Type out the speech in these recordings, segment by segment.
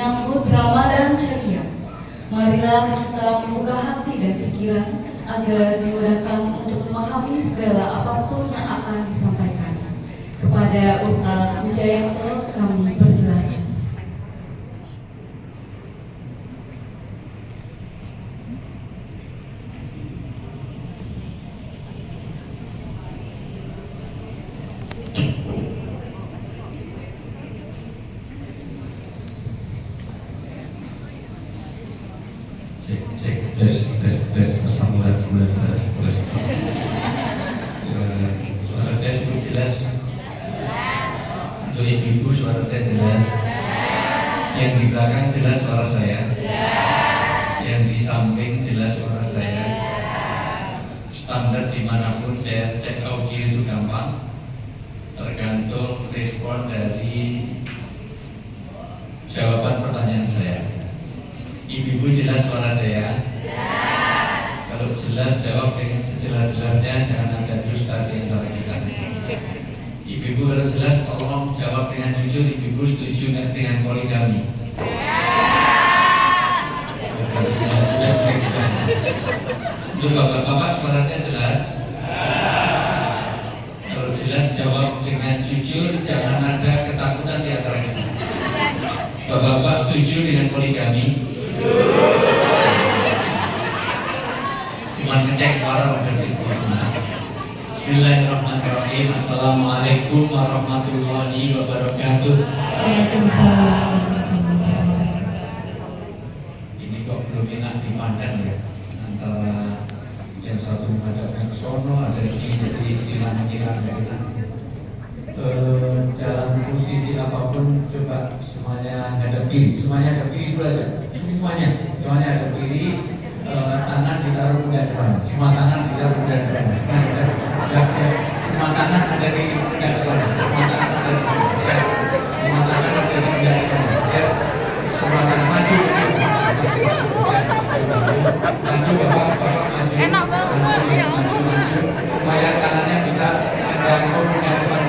menyambut Ramadan ceria. Marilah kita membuka hati dan pikiran agar dimudahkan untuk memahami segala apapun yang akan disampaikan. Kepada Ustaz Wijayanto kami persilahkan. Cek tes assalamualaikum warahmatullahi wabarakatuh. Suara saya cukup jelas. Untuk ibu suara saya jelas. Yang di belakang jelas suara saya. Yang di samping jelas suara saya. Standar dimanapun saya cek audio itu gampang. Tergantung respon dari jawaban pertanyaan saya. Ibu jelas suara saya? Jelas. Kalau jelas jawab dengan sejelas-jelasnya, jangan ada dusta di antara kita. Ibu kalau jelas tolong jawab dengan jujur. Ibu setuju nggak dengan poligami? Jelas. Untuk bapak-bapak suara saya jelas? Kalau jelas jawab dengan jujur, jangan ada ketakutan di antara kita. Bapak-bapak setuju dengan poligami? Cuma ngecek suara Bismillahirrahmanirrahim. Assalamualaikum warahmatullahi wabarakatuh. Waalaikumsalam. Ini kok belum enak dipandang ya, antara yang satu menghadapkan ke sono, ada di sini, jadi istilahnya kira dalam posisi apapun coba semuanya hadap kiri, semuanya hadap kiri dulu aja, semuanya hadap kiri, tangan ditaruh pundak depan, semua tangan ditaruh pundak depan, semua tangan ada di pundak depan, semua tangan ada di pundak depan, semua tangan maju, bapak maju, Enak banget ya supaya tangannya bisa ada pundak depan.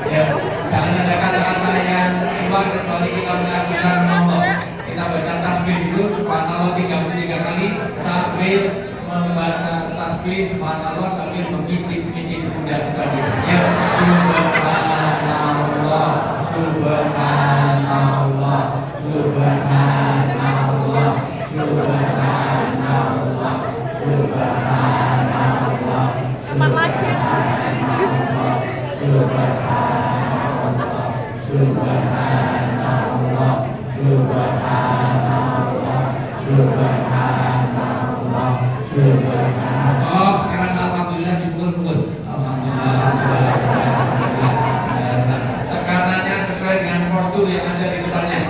Ya, jangan ada kata-kata yang keluar kecuali kita mengatakan Allah. Kita baca tasbih dulu subhanallah 33 kali sambil membaca tasbih subhanallah sambil memicik-micik pundak tadi. Ya, subhanallah, subhanallah, subhanallah, subhanallah, subhanallah. Cepat lagi. Subhanallah, subhanallah, subhanallah, subhanallah, subhanallah. Oh, sekarang alhamdulillah dipukul-pukul. Alhamdulillah. Tekanannya sesuai dengan postur yang ada di depannya.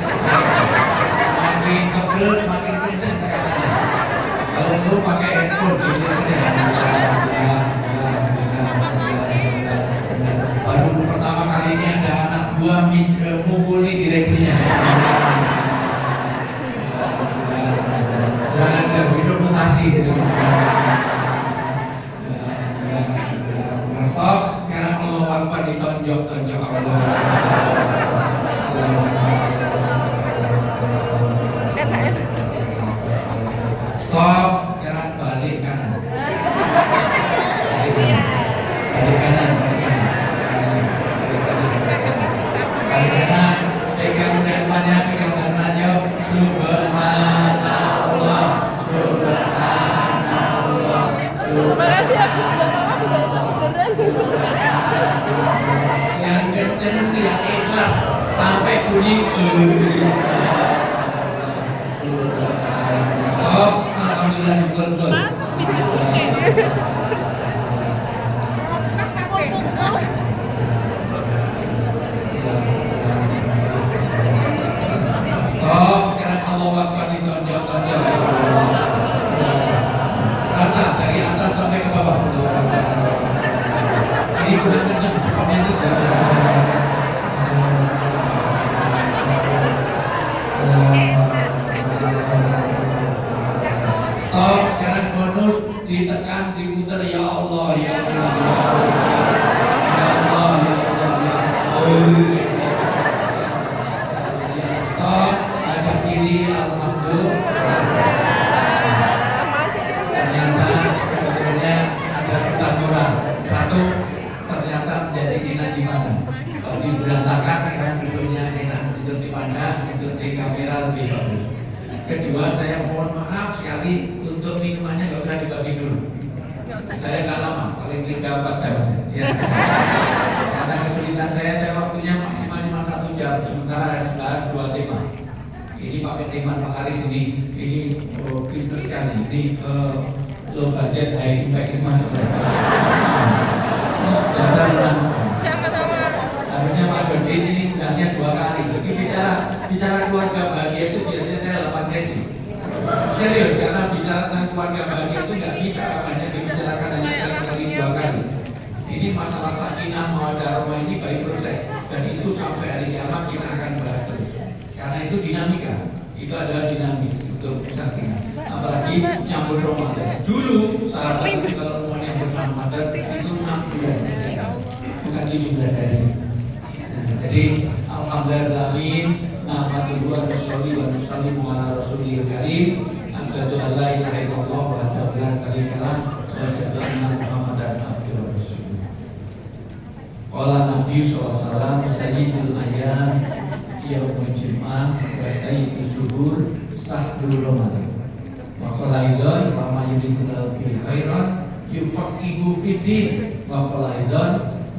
Makin tebel, makin kencang tekanannya. Kalau perlu pakai handphone, ini saja. Baru pertama kali ini ada anak buah mukuli direksinya. Dan ada reputasi. Stop. Sekarang kalau Akbar ditonjok-tonjok Allah. Stop. Sekarang balik kanan. Balik kanan. Pegang tangannya, subhanallah, subhanallah, Makasih aku udah beneran. yang kenceng itu yang ikhlas sampai bunyi. Oh, alhamdulillah betul. Oh, sekarang Allah Akbar ditonjok-tonjok. Rata dari atas sampai ke bawah. Ini kurang kencang, pokoknya itu. alhamdulillah. Ternyata sebetulnya ada pesan moral. Satu, ternyata menjadi enak di mana? Kalau di berantakan kan duduknya enak, tidur di mana, tidur di kamera lebih bagus. Kedua, saya mohon maaf sekali untuk minumannya nggak usah dibagi dulu. Saya nggak lama, paling 3-4 jam. Ya. Karena kesulitan saya waktunya maksimal cuma 1 jam, sementara harus bahas 2 tema. Ini Pak Petiman, Pak Aris ini pintar sekali. Ini low budget, high impact ini masuk. Dasar Sama-sama. harusnya Pak Dodi ini undangnya 2 kali. Jadi bicara keluarga bahagia itu biasanya saya 8 sesi. Serius, karena bicara tentang keluarga bahagia itu nggak bisa hanya dibicarakan hanya sekali 2 kali. Ini masalah sakinah mawaddah warahmah ini baik proses, dan itu sampai hari kiamat kita akan bahas terus. Karena itu dinamika, itu adalah dinamis untuk sakinah. Apalagi nyambut Ramadan. Dulu sahabat itu kalau mau nyambut Ramadan itu 6 bulan, bukan 17 hari. Jadi alhamdulillah, nahmaduhu wa nusalli wa nusallimu ala rasulil karim. Asyhadu an la ilaha illallah wahdahu la syarika lah wa asyhadu anna Muhammadan abduhu wa rasuluh. Qala Nabi sallallahu alaihi wasallam sayyidul ayyam yaumul jum'ah wa sayyidus suhur sahrul ramadan. Wa qala aidan wa may yuridillahu bihi khairan yufaqihu fid din. Wa qala aidan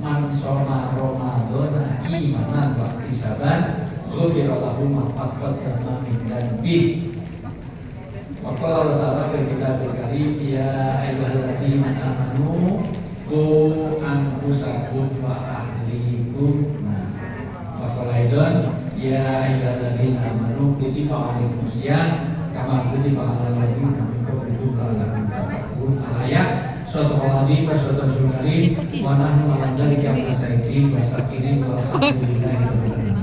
man shoma ramadan imanan wa ihtisaban ghufira lahu ma taqaddama min dhanbi. Wa qala ta'ala fil kitabil karim ya ayyuhalladzina amanu qu anfusakum wa ahlikum. Wa qala aidan ya ayyuhalladzina amanu kutiba alaikumus syiyam kama kutiba alal ladzina min qablikum la'allakum tattaqun. Al-ayat Sadaqallahu wa sadaqal karim wa nahnu ala dzalika minasyakirin wa syakirin walhamdulillahi rabbil alamin.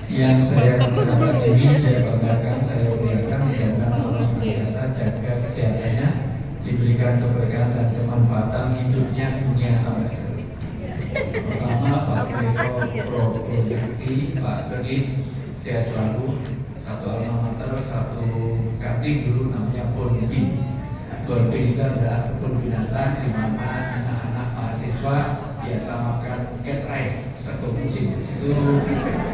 Yang saya rasakan ini, saya banggakan, saya muliakan, mudah-mudahan Allah biasa jaga kesehatannya, diberikan keberkahan dan kemanfaatan hidupnya dunia sampai akhir. Pertama Pak Eko Proyekti, Pak Sedih, saya selalu satu alma mater, satu kantin dulu namanya Bonbin. Bonbin itu adalah kebun binatang di mana anak-anak mahasiswa biasa makan cat rice, sego kucing. Itu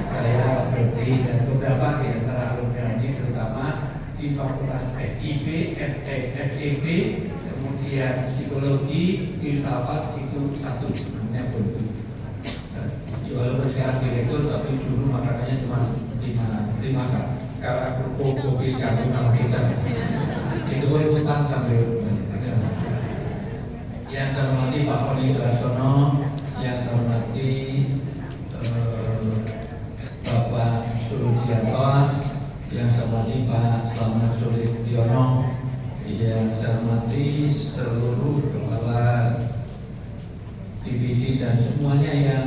saya berdiri dan beberapa di antara alumni ini, terutama di Fakultas FIB, FEB, kemudian psikologi, filsafat itu satu namanya Bonbin. Walaupun sekarang direktur, tapi dulu makanannya cuma 5 kali. Karena kopi sekarang nama kecap. Itu ikutan sampai yang saya hormati Pak Oni Sulasono, yang saya hormati Bapak Surudianto, yang saya hormati Pak Slamet Sulistiono, yang saya hormati seluruh kepala divisi dan semuanya yang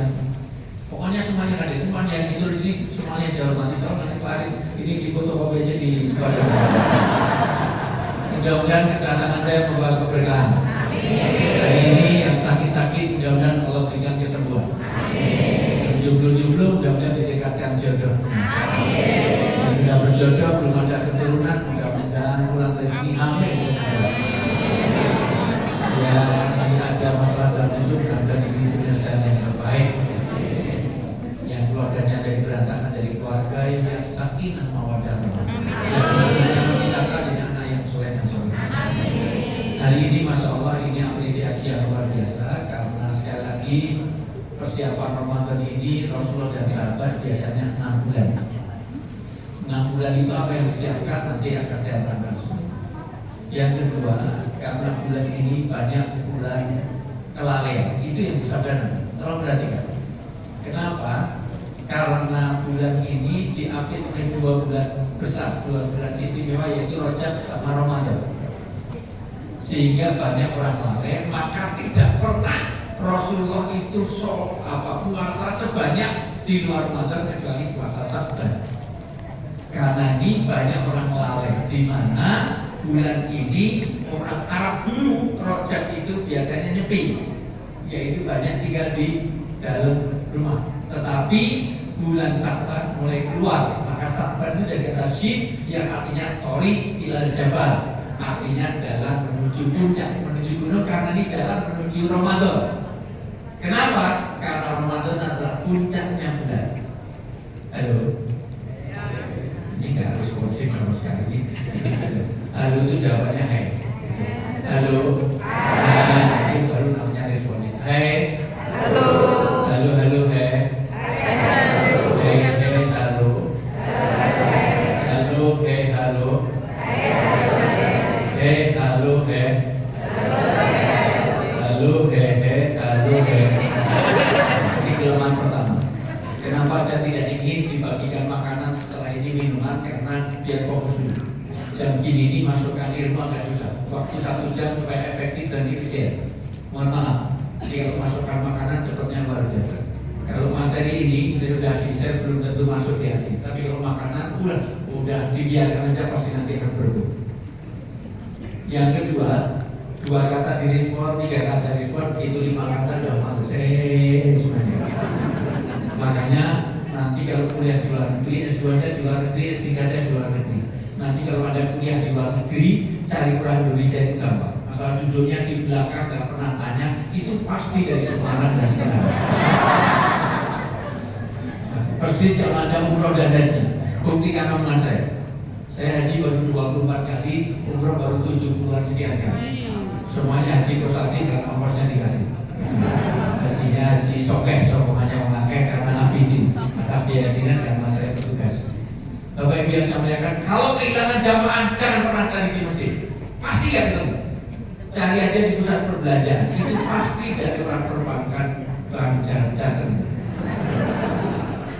pokoknya semuanya kan itu kan yang ditulis ini semuanya saya hormati. Kalau nanti Pak Aris ini di fotokopi aja di sekolah. Mudah-mudahan kedatangan saya membawa keberkahan. Hari ini yang sakit-sakit mudah-mudahan Allah berikan kesembuhan. Yang jomblo-jomblo mudah-mudahan didekatkan jodoh. Yang sudah berjodoh belum ada keturunan mudah-mudahan pulang rezeki amin. Ya masih ada masalah dalam hidup dan ini penyelesaian yang terbaik. Yang keluarganya jadi berantakan jadi keluarga yang sakinah mawaddah warahmah. Hari ini Masya Allah ini apresiasi yang luar biasa karena sekali lagi persiapan Ramadan ini Rasulullah dan sahabat biasanya 6 bulan. 6 bulan itu apa yang disiapkan nanti akan saya terangkan semua. Yang kedua, karena bulan ini banyak bulan kelalaian, itu yang bersaudara. Tolong perhatikan. Kenapa? Karena bulan ini diapit oleh 2 bulan besar, 2 bulan istimewa yaitu Rajab sama Ramadan. Sehingga banyak orang lalai, maka tidak pernah Rasulullah itu puasa sebanyak di luar Ramadan kecuali puasa Sa'ban. Karena ini banyak orang lalai, di mana bulan ini orang Arab dulu Rajab itu biasanya nyepi, yaitu banyak tinggal di dalam rumah. Tetapi bulan Sa'ban mulai keluar, maka Maka sabar itu dari kata syib yang artinya torik ilal jabal, artinya jalan menuju puncak, menuju gunung, karena ini jalan menuju Ramadan. Kenapa? Karena Ramadan adalah puncaknya bulan. Halo, ini nggak harus coaching sama sekali ini. Halo itu jawabannya hai. Halo, nah, itu baru namanya responsif. Hai. Halo. Halo, halo, hai. Hai, hai, halo. Halo, hai, halo. Hai, halo, hai. Halo, hai, hai, halo, hai. Ini kelemahan pertama. Kenapa saya tidak ingin dibagikan makanan setelah ini minuman? Karena biar fokus dulu. Jam gini ini masukkan ilmu agak susah. Waktu 1 jam supaya efektif dan efisien. Mohon maaf, jadi kalau masukkan makanan cepatnya luar biasa. Kalau materi ini saya sudah di-share belum tentu masuk di hati. Tapi kalau makanan udah dibiarkan aja pasti nanti akan berbuah. Yang kedua, 2 kata direspon, 3 kata direspon, itu 5 kata sudah males. Semuanya. Makanya nanti kalau kuliah di luar negeri, S2 saya di luar negeri, S3 saya di luar negeri. Nanti kalau ada kuliah di luar negeri, cari orang Indonesia itu gampang. Asal judulnya di belakang nggak pernah tanya, itu pasti dari Semarang dan Semarang. Persis kalau Anda umroh dan haji, buktikan omongan saya. Saya haji baru 24 kali, umroh baru 70-an sekian kali. Semuanya haji kosasi dan ongkosnya dikasih. Hajinya haji sokeh, sokongannya memakai karena abidin. Tapi biaya dinas karena saya bertugas. Bapak Ibu yang saya muliakan, kalau kehilangan jamaah jangan pernah cari di masjid, pasti gak ketemu. Cari aja di pusat perbelanjaan, itu pasti dari orang perbankan Bank Jateng.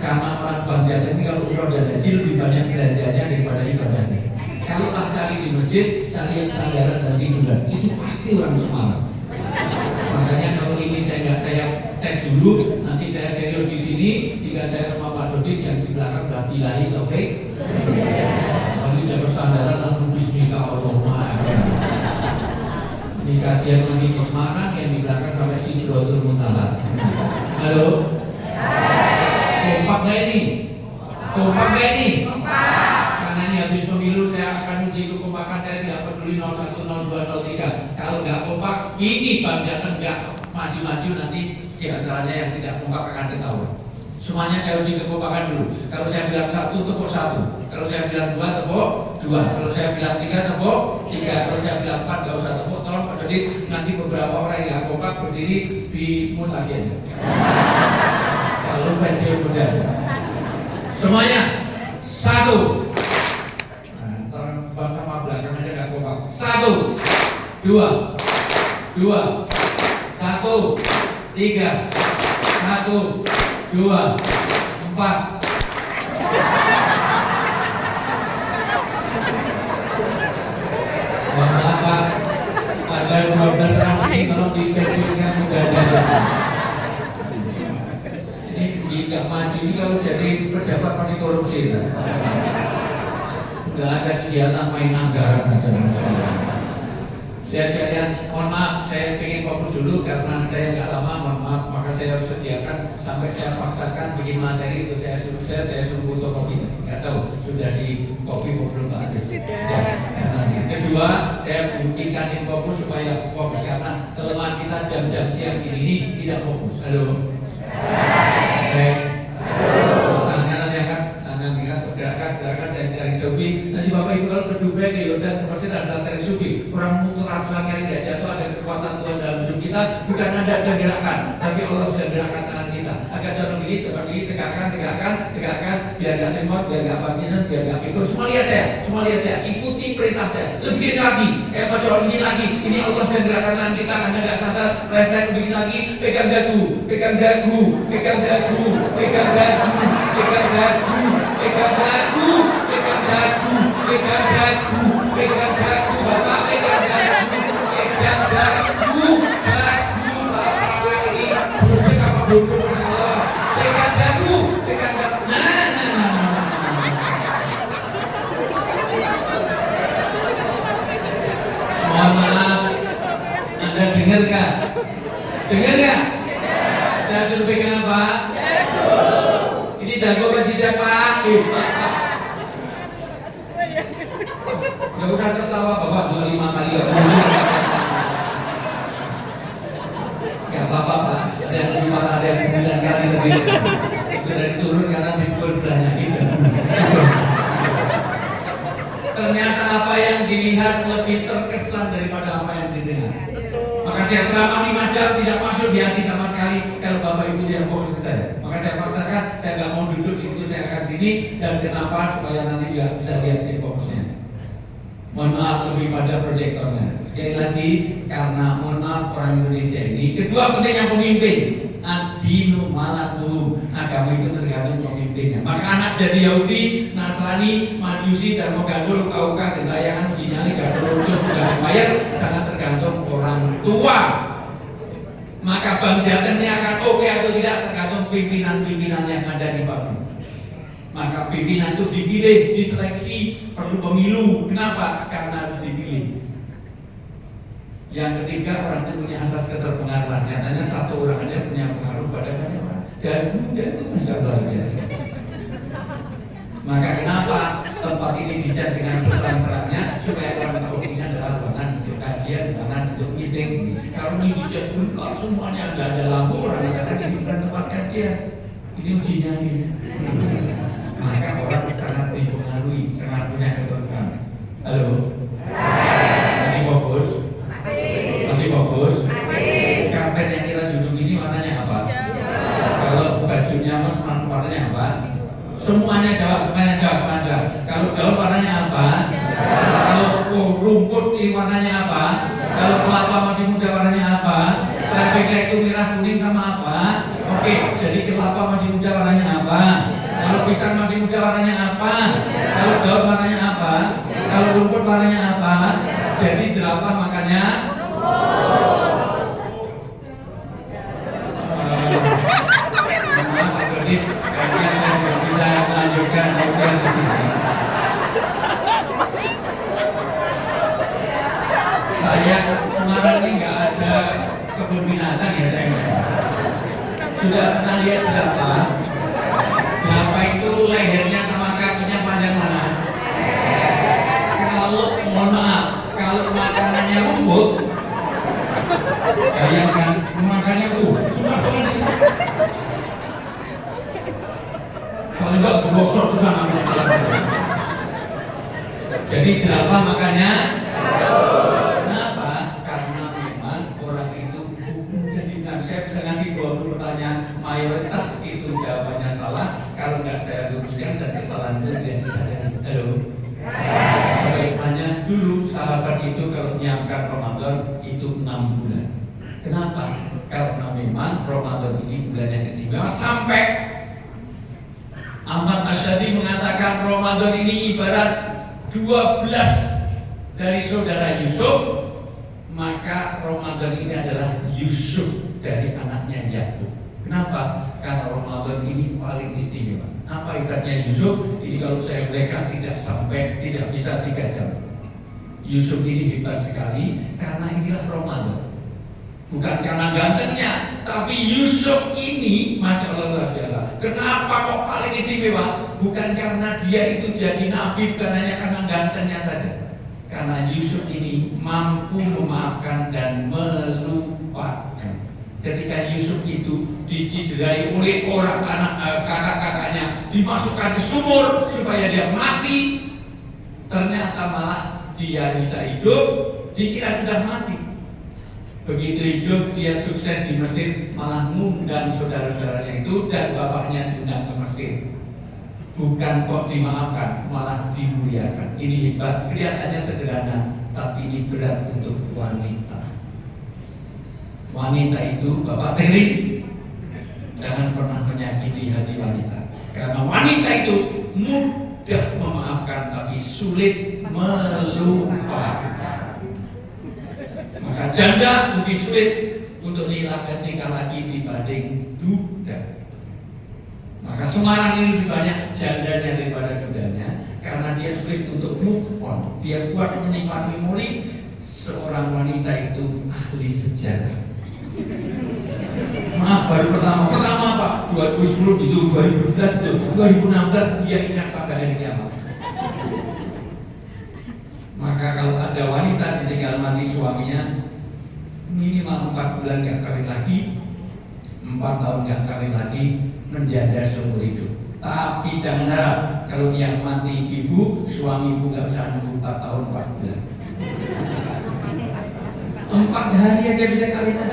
Karena orang Bank Jateng ini kalau umroh dan haji lebih banyak belanjanya daripada ibadahnya. Kalau lah cari di masjid, cari yang sandaran dan tiduran, itu pasti orang Semarang. Makanya kalau ini saya tes dulu, nanti saya serius di sini, jika saya sama Pak Dodin yang di belakang udah bilahi, oke? Kalau tidak bersandaran langsung bismillahirrahmanirrahim. Ini kajian masih di Semarang, yang di belakang sampai Sidratul Muntaha. Halo? Kompak nggak ini? Kompak nggak ini? Karena ini habis pemilu saya akan uji kekompakan, saya tidak peduli 01, 02, 03. Kalau nggak kompak, ini Bang Jateng nggak maju-maju, nanti di antaranya yang tidak kompak akan ketahuan. Semuanya saya uji kekompakan dulu. Kalau saya bilang 1, tepuk 1. Kalau saya bilang 2, tepuk 2. Kalau saya bilang 3, tepuk 3. Kalau saya bilang 4, nggak usah tepuk. Tolong Pak Dodi, nanti beberapa orang yang nggak kompak berdiri di mutasi aja. Kalau pensiun muda. Semuanya 1. Sama belakang aja nggak kompak. 1, 2, 2, 1, 3, 1, 2, 4. Mohon maaf, ada 12 orang ini kalau dipensiunkan muda aja. Ini nggak maju ini kalau jadi pejabat partai korupsi. Nggak ada kegiatan main anggaran aja. Sekalian, mohon maaf, saya ingin fokus dulu karena saya nggak lama, mohon maaf, maka saya harus sediakan sampai saya paksakan bikin materi itu saya suruh fotokopi. Nggak tahu sudah di kopi belum Pak Ades. Ya. Kedua, saya bikinkan fokus supaya fokus karena kelemahan kita jam-jam siang ini tidak fokus. Halo. Baik. Tangan angkat, gerakan saya cari sufi. Nanti Bapak Ibu kalau ke Dubai, ke Yordan, pasti ada cari sufi. Orang muter ratusan kali nggak jatuh, ada kekuatan Tuhan dalam hidup kita. Bukan ada gerakan, tapi Allah sudah gerakan tangan kita. Agar jangan begitu, tegakkan, biar nggak lemot, biar nggak baptisan, biar nggak pikir. Semua lihat saya, ikuti perintah saya. Lebih lagi, coba begini lagi. Ini Allah sudah gerakan tangan kita, Anda nggak sasar, refleks begini lagi. Pegang dagu, pegang dagu, pegang dagu, pegang dagu, pegang dagu, pegang dagu, pegang dagu, pegang dagu, pegang dagu, Bapak pegang dagu, pegang dagu, dagu Bapak ini belum apa belum pegang dagu, pegang dagu, Mohon maaf, Anda dengar nggak? Dengar nggak? Saya suruh pegang apa? Ini dagu apa tidak Pak? saya selama 5 jam tidak masuk di hati sama sekali kalau Bapak Ibu tidak fokus ke saya. Maka saya paksakan, saya nggak mau duduk di situ, saya akan sini. Dan kenapa? Supaya nanti juga bisa lihat fokusnya. Mohon maaf lebih pada proyektornya. Sekali lagi, karena mohon maaf orang Indonesia ini. Kedua pentingnya pemimpin. Ad-dinu malakul, agama itu tergantung pemimpinnya. Maka anak jadi Yahudi, Nasrani, Majusi, Darmogandul, KUK, Gentayangan, Uji Nyali, Gandul, sudah bayar, sangat tergantung orang tua. Maka Bank Jateng ini akan oke atau tidak tergantung pimpinan-pimpinan yang ada di pabrik. Maka pimpinan itu dipilih, diseleksi, perlu pemilu. Kenapa? Karena harus dipilih. Yang ketiga, orang itu punya asas keterpengaruhan. Nyatanya satu orang aja punya pengaruh pada banyak orang. Dan muda itu bisa luar biasa. Maka kenapa tempat ini dicat dengan terang-terangnya supaya orang tahu ini adalah ruangan untuk kajian, ruangan untuk meeting. Kalau ini dicat pun kalau semuanya nggak ada lampu, orang akan ini bukan tempat kajian. Ini ujinya nih. Maka orang sangat dipengaruhi, sangat punya keterpengaruhan. Halo? Masih fokus? Masih fokus? Karpet yang kita duduk ini warnanya apa? Kalau bajunya mas warnanya apa? Semuanya jawab, semuanya jawab. Kalau daun warnanya apa? Kalau rumput ini warnanya apa? Kalau kelapa masih muda warnanya apa? Beda itu merah kuning sama apa? Oke, jadi kelapa masih muda warnanya apa? Kalau pisang masih muda warnanya apa? Kalau daun warnanya apa? Kalau rumput warnanya apa? Jadi jerapah makannya maaf, berarti saya bisa melanjutkan ujian di sini. Saya Semarang ini nggak ada kebun binatang ya saya. Sudah pernah lihat jerapah? Jerapah itu lehernya sama kakinya panjang mana? Kalau mohon maaf, kalau makanannya rumput, bayangkan makannya rumput, susah banget. Kalau enggak gosok ke sana. Jadi jerapah makannya. Kenapa? Karena memang orang itu jadi saya bisa ngasih 20 pertanyaan, mayoritas itu jawabannya salah. Kalau nggak saya luruskan dan kesalahan itu dia disadari. Halo. Bagaimana dulu sahabat itu kalau menyiapkan Ramadan itu 6 bulan. Kenapa? Karena memang Ramadan ini bulan yang istimewa. Sampai Ahmad Asyadi mengatakan Ramadan ini ibarat 12 dari saudara Yusuf. Maka Ramadan ini adalah Yusuf dari anaknya Yakub. Kenapa? Karena Ramadan ini paling istimewa. Apa ibaratnya Yusuf? Ini kalau saya mereka tidak bisa 3 jam. Yusuf ini hebat sekali karena inilah Ramadan. Bukan karena gantengnya, tapi Yusuf ini Masya Allah luar biasa. Kenapa kok paling istimewa? Bukan karena dia itu jadi nabi, bukan hanya karena gantengnya saja. Karena Yusuf ini mampu memaafkan dan melupakan. Ketika Yusuf itu diciderai oleh orang kakak-kakaknya, dimasukkan ke sumur supaya dia mati, ternyata malah dia bisa hidup, dikira sudah mati. Begitu hidup dia sukses di Mesir, malah ngundang saudara-saudaranya itu dan bapaknya diundang ke Mesir. Bukan kok dimaafkan, malah dimuliakan. Ini hebat, kelihatannya sederhana, tapi ini berat untuk wanita. Wanita itu, Bapak Teri, jangan pernah menyakiti hati wanita. Karena wanita itu mudah memaafkan, tapi sulit melupakan. Maka janda lebih sulit untuk nikah lagi dibanding duda. Maka Semarang ini lebih banyak jandanya daripada dudanya, karena dia sulit untuk move on. Dia kuat menyimpan memori. Seorang wanita itu ahli sejarah. Maaf, baru pertama apa? 2010 itu, 2011 itu, 2016 dia ingat sampai hari kiamat. Maka kalau ada wanita ditinggal mati suaminya, minimal 4 bulan gak kawin lagi, 4 tahun gak kawin lagi, menjanda seumur hidup. Tapi jangan harap kalau yang mati ibu, suami ibu gak usah nunggu 4 tahun 4 bulan. 4 hari aja bisa kawinan.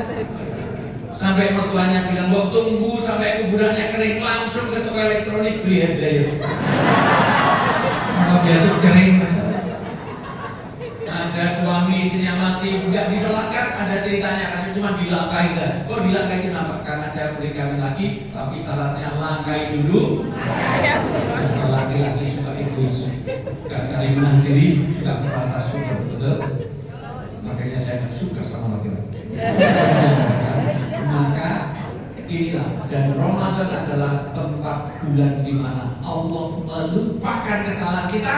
Sampai mertuanya bilang, "Mbok tunggu sampai kuburannya kering langsung ke toko elektronik beli hadiah." Kalau biasa kering, ada suami istrinya mati nggak disolatkan, ada ceritanya karena cuma dilangkai kan. Kok dilangkai kenapa? Karena saya boleh kawin lagi, tapi syaratnya langkai dulu. Dasar laki-laki suka egois, nggak cari menang sendiri, suka merasa super, betul? Makanya saya nggak suka sama laki-laki. Maka inilah, dan Ramadan adalah tempat bulan di mana Allah melupakan kesalahan kita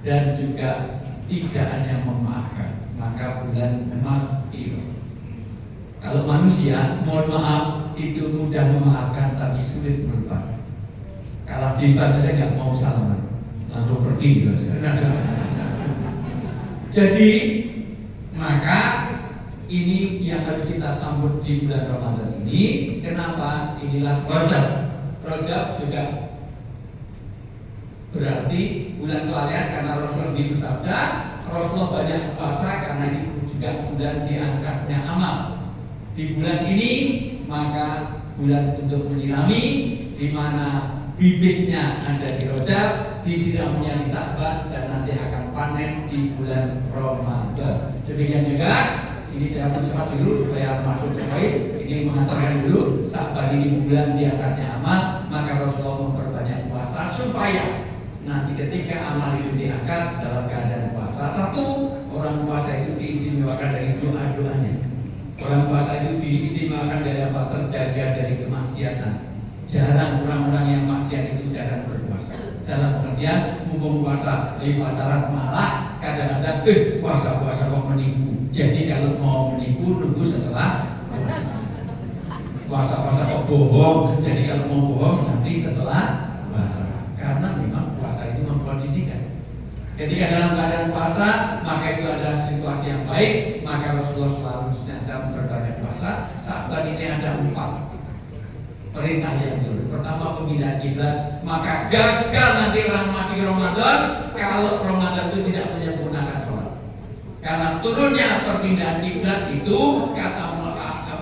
dan juga tidak hanya memaafkan. Maka bulan Maghfirah. Kalau manusia, mohon maaf, itu mudah memaafkan tapi sulit melupakan. Kalau debat saya nggak mau salaman, langsung pergi gitu. Jadi maka ini yang harus kita sambut di bulan Ramadan ini. Kenapa? Inilah Rajab. Rajab juga berarti bulan kelalaian karena Rasulullah bersabda, Rasulullah banyak puasa karena ini juga bulan diangkatnya amal. Di bulan ini maka bulan untuk menyirami, di mana bibitnya ada di Rajab, disiramnya di Sya'ban dan nanti akan panen di bulan Ramadan. Demikian juga ini saya cepat dulu supaya masuk ke poin. Ini mengatakan dulu Sya'ban ini bulan diangkatnya amal, maka Rasulullah memperbanyak puasa supaya nanti ketika amal itu diangkat dalam keadaan puasa. Satu, orang puasa itu diistimewakan dari doa-doanya. Orang puasa itu diistimewakan dari apa? Terjaga dari kemaksiatan. Jarang orang-orang yang maksiat itu jarang berpuasa. Dalam pengertian mumpung puasa lagi pacaran, malah kadang-kadang puasa-puasa kok menipu. Jadi kalau mau menipu nunggu setelah puasa-puasa kok bohong. Jadi kalau mau bohong nanti setelah puasa. Karena memang puasa itu mengkondisikan. Ketika dalam keadaan puasa, maka itu ada situasi yang baik. Maka Rasulullah selalu senantiasa memperbanyak puasa. Sya'ban ini ada 4 perintah yang betul. Pertama, pemindahan kiblat. Maka gagal nanti orang masih Ramadan kalau Ramadan itu tidak menyempurnakan sholat. Karena turunnya perpindahan kiblat itu kata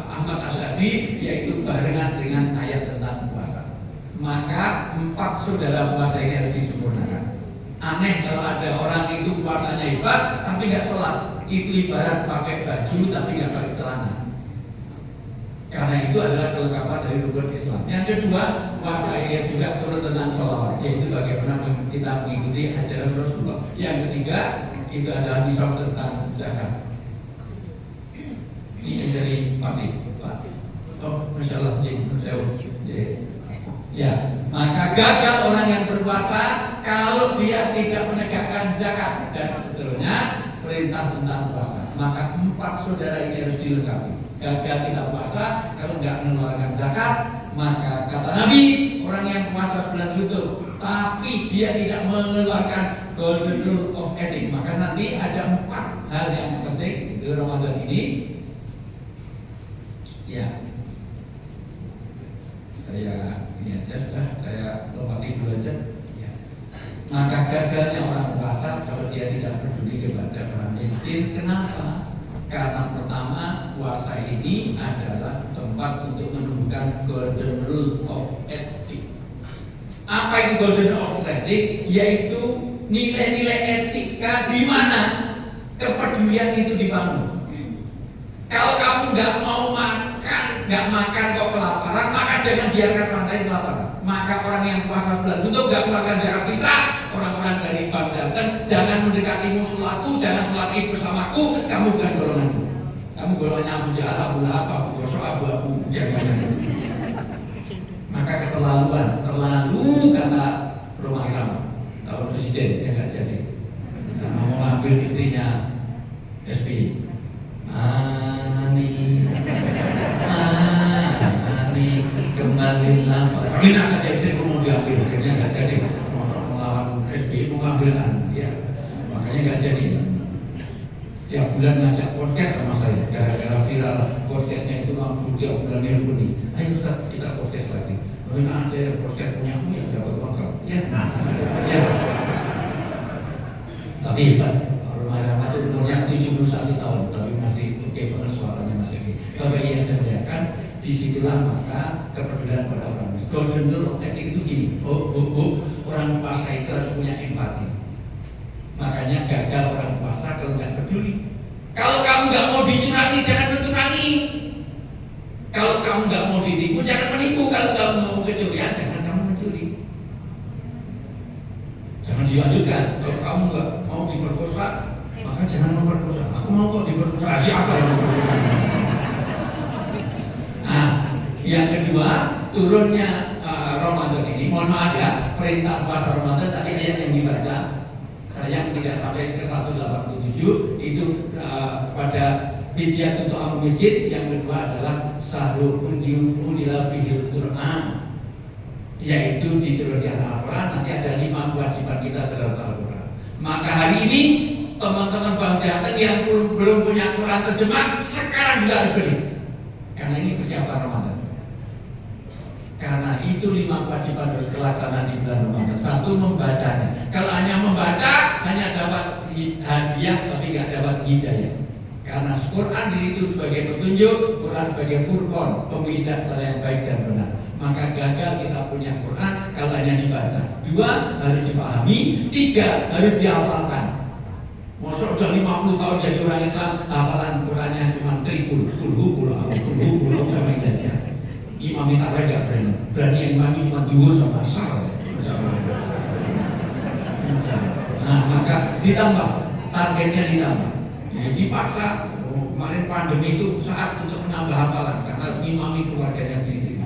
Ahmad Asy'ari yaitu barengan dengan ayat tentang puasa. Maka 4 saudara puasa ini harus disempurnakan. Aneh kalau ada orang itu puasanya hebat tapi nggak sholat. Itu ibarat pakai baju tapi nggak pakai celana. Karena itu adalah kelengkapan dari rukun Islam. Yang kedua, puasa ini juga turun tentang sholawat, yaitu bagaimana kita mengikuti ajaran Rasulullah. Yang ketiga, itu adalah nisab tentang zakat. Ini dari Pak. Oh, masya Allah, ya. Maka gagal orang yang berpuasa kalau dia tidak menegakkan zakat dan seterusnya perintah tentang puasa. Maka 4 saudara ini harus dilengkapi. Gagal tidak puasa kalau tidak mengeluarkan zakat, maka kata Nabi, orang yang puasa sebulan tutup tapi dia tidak mengeluarkan golden rule of ethics, maka nanti ada 4 hal yang penting di Ramadan ini. Ya, saya ini aja sudah, saya lompati dulu aja. Ya. Maka gagalnya orang puasa kalau dia tidak peduli kepada orang miskin. Kenapa? Karena pertama, puasa ini adalah tempat untuk menumbuhkan golden rule of ethics. Apa itu golden rule of ethics? Yaitu nilai-nilai etika di mana kepedulian itu dibangun. Kalau kamu nggak mau makan kok kelaparan, maka jangan biarkan orang lain kelaparan. Maka orang yang puasa bulan tutup nggak keluarkan zakat fitrah, orang-orang dari Banten, jangan mendekati musuhku, jangan sholat bersamaku, kamu bukan golonganku. Kamu golongannya Abu Jahal, Abu Lahab, Abu Gosok, Abu jangan. Maka terlalu kata Rumah Iram, kalau presiden yang nggak jadi, mau ngambil istrinya SBY. Kembalilah. Gina saja istri mau diambil, akhirnya nggak jadi. Masuk melawan SBY mau ngambilan, ya makanya nggak jadi. Tiap bulan ngajak podcast sama saya, gara-gara viral podcastnya itu langsung tiap bulan nelponi. Ayo Ustaz, kita podcast lagi. Mana aja podcast punya aku yang dapat uang ya. Ya. Tapi hebat. Rumah Rahmat itu umurnya 71 tahun, tapi masih Oke, benar suaranya Mas Egi. Bapak yang saya muliakan, disitulah maka kepedulian pada orang miskin. Golden rule of ethics itu gini, orang puasa itu harus punya empati. Makanya gagal orang puasa kalau nggak peduli. Kalau kamu nggak mau dicurangi, jangan mencurangi. Kalau kamu nggak mau ditipu, jangan menipu. Kalau kamu mau kecurian, jangan kamu mencuri. Jangan dilanjutkan. Kalau kamu nggak mau diperkosa, maka jangan memperkosa. Aku mau kok diperkosa. Siapa yang memperkosa? Nah, yang kedua, turunnya Ramadan ini. Mohon maaf ya, perintah puasa Ramadan tadi ayat yang dibaca. Saya tidak sampai ke 187 itu pada fidyah untuk orang miskin. Yang kedua adalah sahrul unzila fihil Quran, yaitu diturunkan Al-Quran. Nanti ada 5 kewajiban kita terhadap Al-Quran. Maka hari ini teman-teman Bang Jateng yang belum punya Quran terjemah sekarang juga harus beli, karena ini persiapan Ramadan. Karena itu 5 kewajiban harus terlaksana di bulan Ramadan. 1, membacanya. Kalau hanya membaca, hanya dapat hadiah tapi nggak dapat hidayah. Karena Quran itu sebagai petunjuk, Quran sebagai furqan, pembeda antara yang baik dan benar. Maka gagal kita punya Quran kalau hanya dibaca. 2, harus dipahami. 3, harus dihafalkan. Masa udah 50 tahun jadi orang Islam, hafalan Qurannya cuma trikul, kulhu sama hidayah. Imam Tarawih gak berani yang imam cuma duhur sama asal. Nah, maka ditambah, targetnya ditambah. Jadi paksa, kemarin pandemi itu saat untuk menambah hafalan karena harus imami keluarganya sendiri.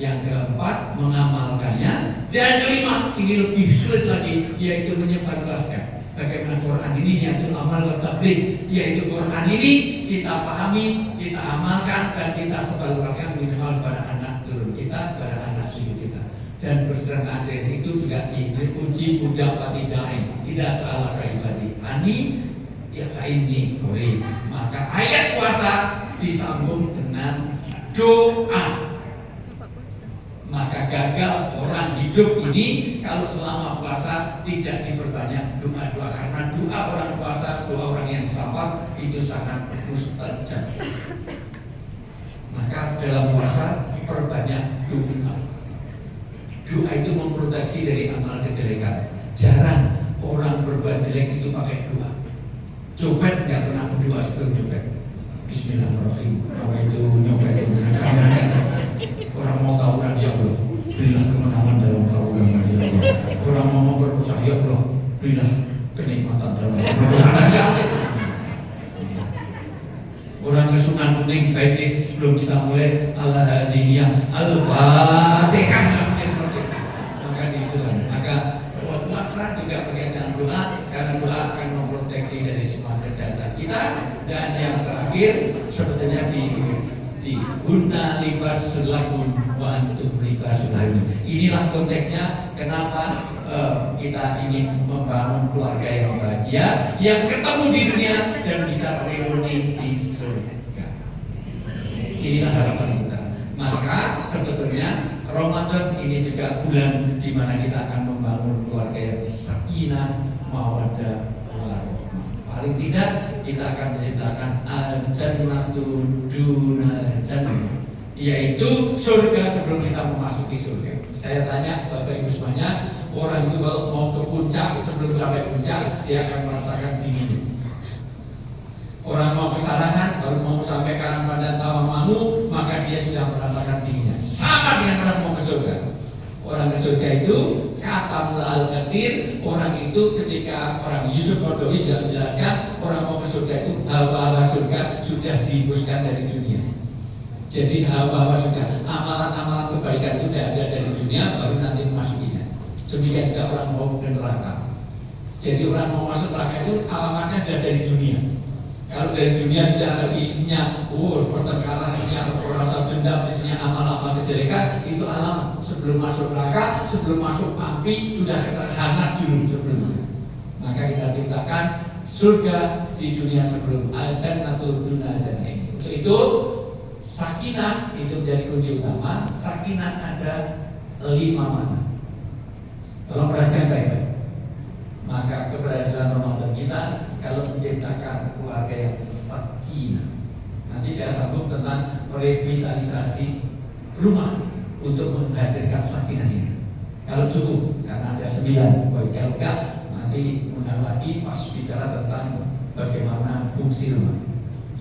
Yang keempat, mengamalkannya. Dan kelima, ini lebih sulit lagi, yaitu menyebarluaskan. Bagaimana Quran ini niatul amal wa tabligh, yaitu Quran ini kita pahami, kita amalkan dan kita sebarluaskan minimal pada anak turun kita, pada anak cucu kita. Dan berserang akhir itu juga dipuji budak patidain, tidak salah kaibadi. Ani ya ini boleh. Maka ayat puasa disambung dengan doa. Maka gagal orang hidup ini kalau selama puasa tidak diperbanyak doa-doa, karena doa orang puasa, doa orang yang sabar itu sangat mustajab. Maka dalam puasa perbanyak doa. Doa itu memproteksi dari amal kejelekan. Jarang orang berbuat jelek itu pakai doa. Copet nggak pernah berdoa sebelum nyopet. Bismillahirrahmanirrahim. Kalau itu nyopet itu orang mau tawuran ya Allah, berilah kemenangan dalam tawuran ya Allah. Orang mau memperkosa ya Allah, berilah kenikmatan dalam perkosaan ya Allah. Orang ke Sunan Kuning baik sebelum kita mulai al-hadiyah al-fatihah. Maka diitulah. Maka puasa juga berkaitan doa, karena doa akan memproteksi dari semua kejahatan kita. Dan yang terakhir sebetulnya di hunna libasul lakum wa antum libasul lahum. Inilah konteksnya kenapa kita ingin membangun keluarga yang bahagia, yang ketemu di dunia dan bisa reuni di surga. Inilah harapan kita. Maka sebetulnya Ramadan ini juga bulan di mana kita akan membangun keluarga yang sakinah, mawaddah, paling tidak kita akan menciptakan al-jannatu dunal jannah, yaitu surga sebelum kita memasuki surga. Saya tanya Bapak Ibu semuanya, orang itu kalau mau ke puncak, sebelum sampai puncak dia akan merasakan dinginnya. Orang mau ke Sarangan, kalau mau sampai Karangpandan Tawangmangu, maka dia sudah merasakan dinginnya. Sama dengan orang mau ke surga. Orang ke surga itu kata mula al-Qadir, orang itu ketika orang Yusuf Qaradawi sudah menjelaskan, orang mau ke surga itu hawa-hawa surga sudah dihembuskan dari dunia. Jadi hawa-hawa surga, amalan-amalan kebaikan itu tidak ada dari dunia, baru nanti memasukinya. Demikian juga orang mau ke neraka. Jadi orang mau masuk neraka itu alamatnya ada dari dunia. Kalau dari dunia tidak ada isinya, pertengkaran, isinya rasa dendam, isinya amal-amal kejelekan, itu alam sebelum masuk neraka, sebelum masuk api sudah hangat dulu sebelumnya. Maka kita ciptakan surga di dunia sebelum al-jannatu dunal jannah. Untuk itu sakinah itu menjadi kunci utama. Sakinah ada 5 makna. Tolong perhatikan baik-baik. Maka keberhasilan Ramadan kita kalau menciptakan keluarga yang sakinah. Nanti saya sambung tentang revitalisasi rumah untuk menghadirkan sakinah ini. Kalau cukup, karena ada 9 poin. Kalau enggak, nanti undang lagi pas bicara tentang bagaimana fungsi rumah.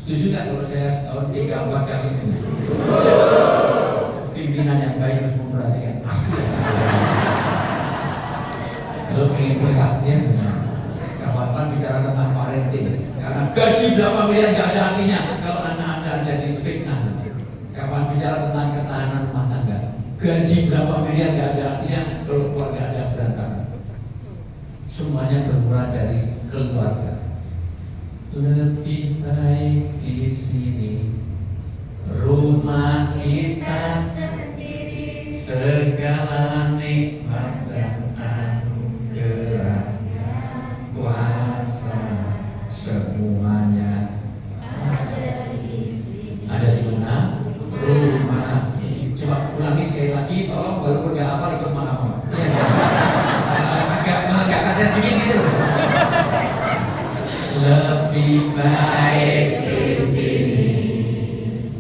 Setuju nggak kalau saya setahun 3-4 kali seminggu? Pimpinan yang baik harus memperhatikan. Kalau pengen berkat ya, kapan-kapan bicara tentang parenting. Karena gaji berapa miliar nggak ada artinya kalau anak Anda jadi fitnah. Kapan bicara tentang ketahanan rumah tangga, gaji berapa miliar nggak ada artinya kalau keluarga Anda berantakan. Semuanya bermula dari keluarga. Lebih baik di sini rumah kita sendiri, segala nikmat dan anugerahnya, kuasa semuanya ada di sini. Ada di mana? Rumah. Coba ulangi sekali lagi, tolong walaupun nggak hafal ikut mana-mana. Agak kasih sedikit gitu. Lebih baik di sini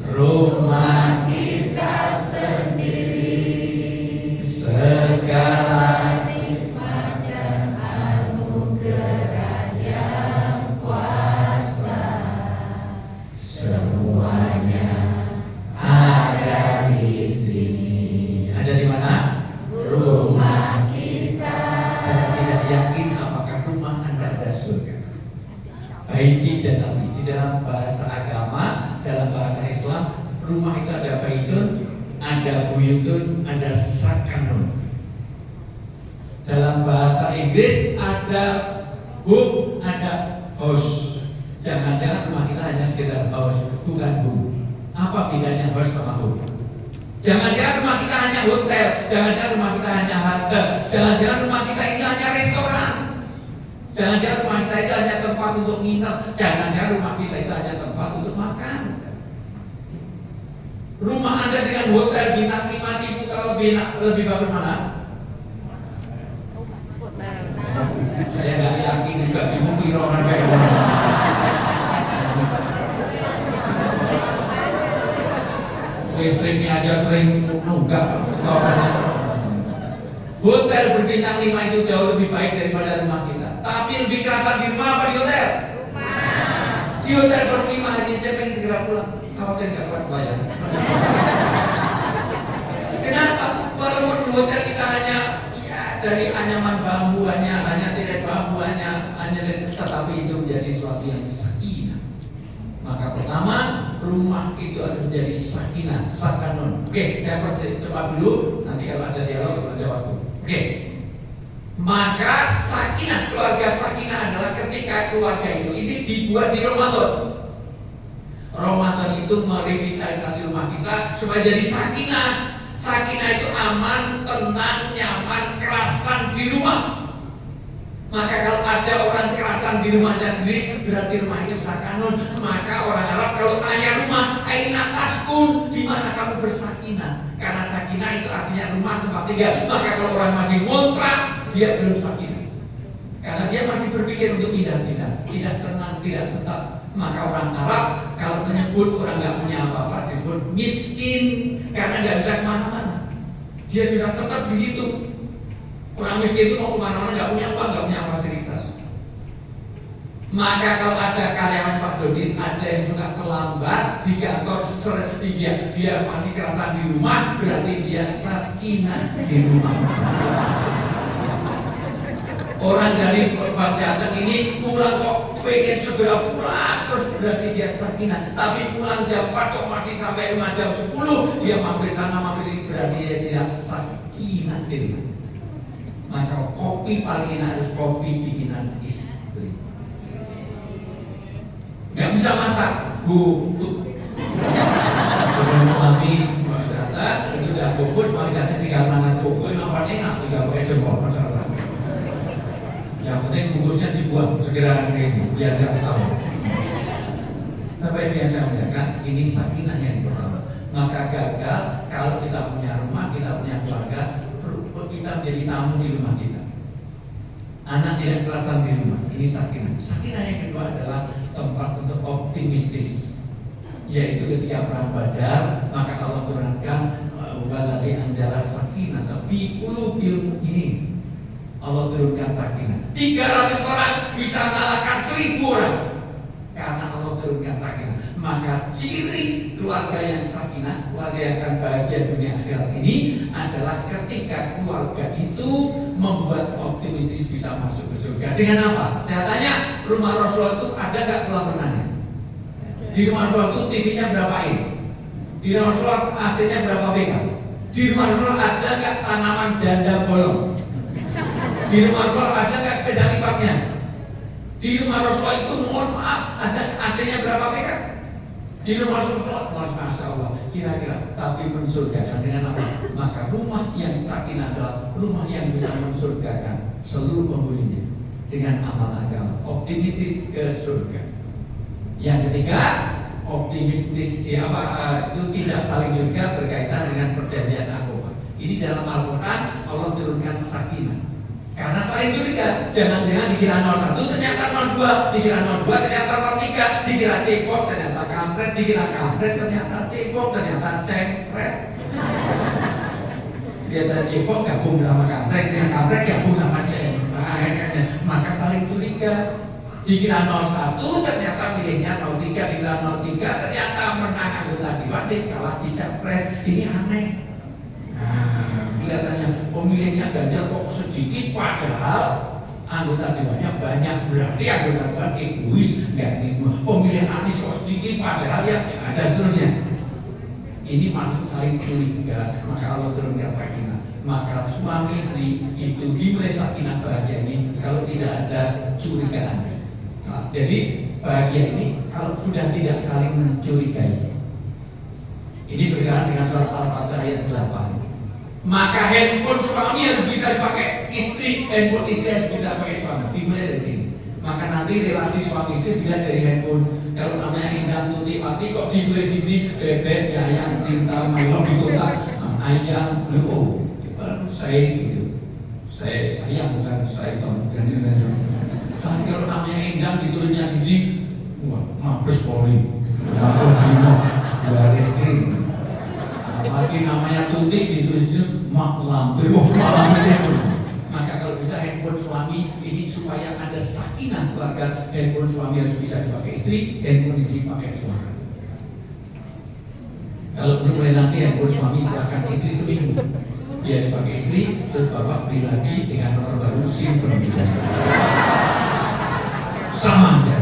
rumah kita sendiri, segala nikmat dan anugerah yang kuasa semuanya ada di sini. Ada di mana? Rumah kita. Saya tidak yakin apakah rumah Anda ada surga. Baiti jannati, di dalam bahasa agama, dalam bahasa Islam, rumah itu ada baitun, ada buyutun, ada sakanun. Dalam bahasa Inggris ada home, ada house. Jangan-jangan rumah kita hanya sekedar house, bukan home. Apa bedanya house sama home? Jangan-jangan rumah kita hanya hotel, jangan-jangan rumah kita hanya halte, jangan-jangan rumah kita ini hanya restoran. Jangan-jangan rumah kita itu hanya tempat untuk nginep, jangan-jangan rumah kita itu hanya tempat untuk makan. Rumah Anda dengan hotel bintang 5 Ciputra lebih bagus mana? Saya nggak yakin juga gajimu pirohan kayak gitu. Listriknya aja sering nunggak. Hotel berbintang 5 itu jauh lebih baik daripada rumah kita. Tapi lebih kerasa di rumah apa di hotel? Rumah. Di hotel berlima hari ini saya pengen segera pulang. Khawatir nggak kuat bayar. Kenapa? Walaupun di hotel kita hanya dari anyaman bambu, hanya tirai bambu, hanya tetapi itu menjadi sesuatu yang sakinah. Maka pertama, rumah itu harus menjadi sakinah, sakanun. Oke, saya coba dulu. Nanti kalau ada dialog, kalau ada waktu. Oke. Maka sakinah, keluarga sakinah adalah ketika keluarga itu dibuat di Ramadan. Ramadan itu merevitalisasi rumah kita supaya jadi sakinah. Sakinah itu aman, tenang, nyaman, kerasan di rumah. Maka kalau ada orang kerasan di rumahnya sendiri, berarti rumah itu sakanun. Maka orang Arab kalau tanya rumah, aina taskun, di mana kamu bersakinah? Karena sakinah itu artinya rumah tempat tinggal. Maka kalau orang masih ngontrak, dia belum sakinah. Karena dia masih berpikir untuk pindah-pindah, tidak senang, tidak tetap. Maka orang Arab kalau menyebut orang nggak punya apa-apa disebut miskin, karena nggak bisa kemana-mana. Dia sudah tetap di situ. Orang miskin itu mau kemana-mana nggak punya uang, nggak punya fasilitas. Maka kalau ada karyawan Pak Dodin, ada yang suka terlambat di kantor, dia masih kerasan di rumah, berarti dia sakinah di rumah. Orang dari Pak Jateng ini pulang kok pengen segera pulang, terus berarti dia sakinah. Tapi pulang jam 4 kok masih sampai rumah jam 10, dia mampir sana mampir sini, berarti dia tidak sakinah di rumah. Maka kopi paling enak harus kopi bikinan istri. Gak bisa masak, bubuk. Kemudian suami datang, itu udah bubuk, suami datang tinggal panas bubuk, nampak enak, tinggal pakai jempol, masalah. Yang penting bungkusnya dibuang segera ini, biar gak ketawa. Bapak Ibu yang saya muliakan, ini sakinah yang pertama. Maka gagal kalau kita punya rumah, kita punya keluarga, kita menjadi tamu di rumah kita. Anak tidak kerasan di rumah, ini sakinah. Sakinah yang kedua adalah tempat untuk optimistis, yaitu ketika perang Badar, maka Allah turunkan waladhi anjala sakinah fi qulubil mu'minin. Allah turunkan sakinah. 300 orang bisa mengalahkan 1000 orang karena Allah turunkan sakinah. Maka ciri keluarga yang sakinah, keluarga yang akan bahagia dunia akhirat ini adalah ketika keluarga itu membuat optimistis bisa masuk ke surga. Dengan apa? Saya tanya, rumah Rasulullah itu ada nggak kolam renangnya? Di rumah Rasulullah itu TV-nya berapa in? Di rumah Rasulullah AC-nya berapa PK? Di rumah Rasulullah ada nggak tanaman janda bolong? Di rumah Rasulullah ada nggak sepeda lipatnya? Di rumah Rasulullah itu mohon maaf ada AC-nya berapa PK? Di rumah Rasulullah, Masya Allah, kira-kira tapi mensurgakan dengan apa? Maka rumah yang sakinah adalah rumah yang bisa mensurgakan seluruh penghuninya dengan amal agama, optimistis ke surga. Yang ketiga, optimistis itu tidak saling juga berkaitan dengan perjanjian agama. Ini dalam Al-Quran Allah turunkan sakinah. Karena saling curiga, jangan-jangan dikira 01 ternyata 02, dikira 02 ternyata 03, dikira cebok ternyata kampret, dikira kampret ternyata cebok, ternyata cempret. Biasa cebok gabung sama kampret, dengan kampret gabung sama cempret. Maka saling curiga. Dikira 01 ternyata milihnya 03, dikira 03 ternyata menang anggota dewan, kalah di capres. Ini aneh. Nah, kelihatannya pemilihnya Ganjar kok sedikit padahal anggota dewannya banyak, berarti anggota dewan egois, nggak gitu. Pemilih Anies kok sedikit padahal ya ada seterusnya. Ini maksud saling curiga, maka Allah turunkan sakinah. Maka suami istri itu dimulai sakinah bahagia ini kalau tidak ada curigaan. Nah, jadi bahagia ini kalau sudah tidak saling mencurigai. Ini berkaitan dengan surat Al-Fatihah ayat 8. Maka handphone suami harus bisa dipakai istri, handphone istri harus bisa dipakai suami. Dimulai dari sini. Maka nanti relasi suami istri dilihat dari handphone. Kalau namanya Indah Tuti Pati kok dimulai sini bebek, ayam, cinta, milo, dikontak, ayam, oh, saya gitu. Saya bukan saya tahu. Tapi kalau namanya Indah ditulisnya di sini, wah, Mabes Polri, Baris Krim. Lagi namanya Tuti ditulisnya mak lampir, maka kalau bisa handphone suami ini supaya ada sakinah keluarga, handphone suami harus bisa dipakai istri, handphone istri pakai suami. Kalau belum mulai nanti handphone suami silahkan istri seminggu, dia dipakai istri, terus bapak beli lagi dengan nomor baru SIM sama aja.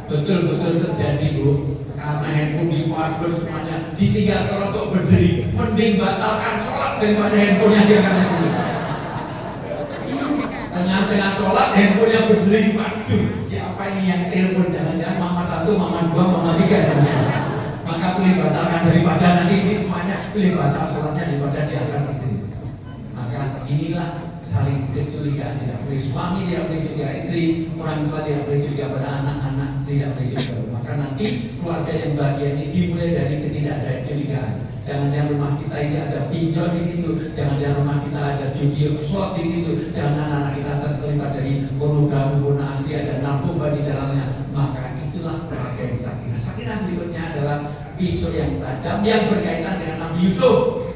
Betul-betul terjadi Bu. Karena handphone di password semuanya ditinggal sholat kok berdiri, mending batalkan sholat daripada handphonenya dia akan berdiri. Tengah-tengah sholat handphonenya berdiri di padu. Siapa ini yang telepon? Jangan-jangan mama 1, mama 2, mama 3. Maka boleh batalkan daripada nanti ini semuanya boleh batal sholatnya daripada dia akan istri. Maka inilah saling kecurigaan, tidak boleh suami, tidak boleh curiga istri, orang tua tidak boleh curiga pada anak-anak, tidak boleh curiga. Maka nanti keluarga yang bahagia ini dimulai dari ketidakadaan curigaan. Jangan-jangan rumah kita ini ada pinjol di situ, jangan-jangan rumah kita ada judi slot di situ, jangan anak-anak kita terlibat dari pornografi, pornografi, ada narkoba di dalamnya. Maka itulah keluarga yang sakinah. Sakinah berikutnya adalah pisau yang tajam yang berkaitan dengan Nabi Yusuf.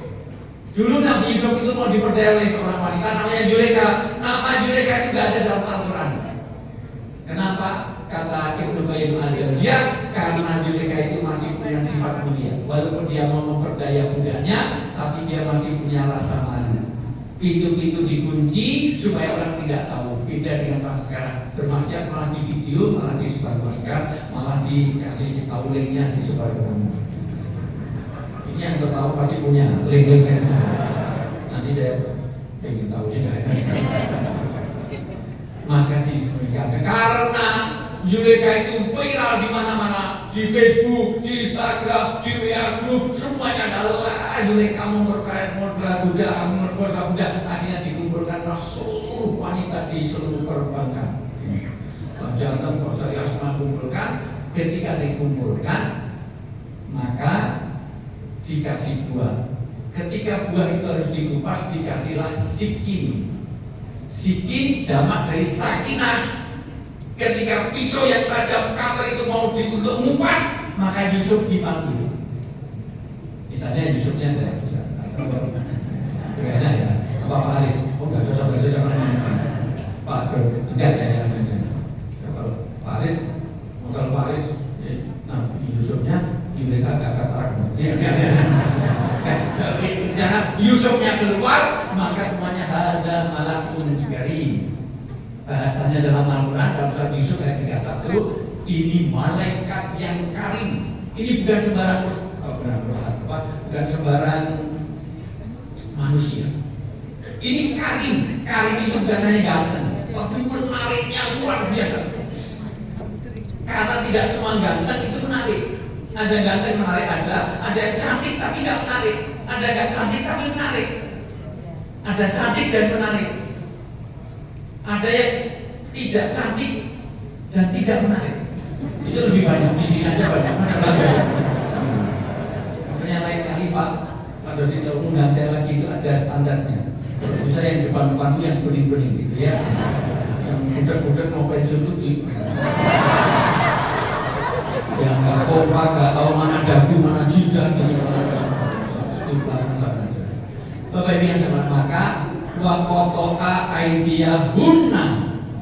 Dulu Nabi Yusuf itu mau diperdaya oleh seorang wanita namanya Zulaikha. Nama Zulaikha itu tidak ada dalam Al-Quran. Kenapa? Kata Ibnu Qayyim al-Jauziyah, karena Zulaikha itu masih punya sifat mulia. Walaupun dia mau memperdaya budaknya, tapi dia masih punya rasa malu. Pintu-pintu dikunci supaya orang tidak tahu. Beda dengan orang sekarang, bermaksiat malah di video, malah disebarluaskan, malah dikasih tahu linknya disebarluaskan. Ini yang tahu pasti punya link-link yang nanti saya ingin tahu juga. Maka disebutkan karena Zulaikha itu viral di mana-mana, di Facebook, di Instagram, di WA group, semuanya adalah Zulaikha memperkaya budak, memperkosa budak. Akhirnya dikumpulkanlah seluruh wanita di seluruh perbankan. Jangan kok saya kumpulkan. Ketika dikumpulkan, maka dikasih buah. Ketika buah itu harus dikupas, dikasihlah sikin. Sikin jamak dari sakinah. Ketika pisau yang tajam cutter itu mau untuk mengupas, maka Yusuf dipanggil. Misalnya Yusufnya saya kerja. Kayaknya ya, Pak Haris, nggak cocok Pak Bro, enggak ya. Kalau Pak Haris, nah Yusufnya di mereka nggak katarak. Karena Yusufnya keluar, maka semuanya ada malakun karim. Bahasanya dalam Al-Quran dalam surat Yusuf ayat 31, ini malaikat yang karim. Ini bukan sembarang bukan sembarang manusia. Ini karim. Karim itu bukan hanya ganteng, tapi menariknya luar biasa. Karena tidak semua ganteng itu menarik. Ada ganteng menarik, ada yang cantik tapi tidak menarik, ada yang cantik tapi menarik, ada cantik dan menarik, ada yang tidak cantik dan tidak menarik. Itu lebih banyak di sini aja banyak. Makanya lain kali Pak Dodi kalau undang saya lagi itu ada standarnya. Kalau saya yang depan-depan itu yang bening-bening gitu ya, yang muda-muda mau pensiun itu yang nggak kompak, nggak tahu mana dagu, mana jidat, gitu. Itu belakang sana aja. Bapak Ibu yang selamat, maka wakotoka aidiyahunna,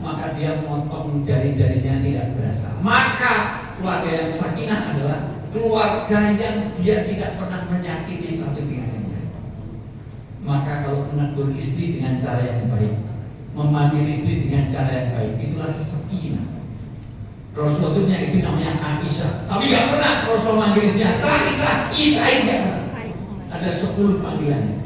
maka dia memotong jari-jarinya tidak berasa. Maka keluarga yang sakinah adalah keluarga yang dia tidak pernah menyakiti satu dengan yang lain. Maka kalau menegur istri dengan cara yang baik, memanggil istri dengan cara yang baik, itulah sakinah. Rasulullah itu punya istri namanya Aisyah, tapi gak pernah Rasulullah manggil istrinya Aisyah, Isa gak pernah. Ada 10 panggilannya.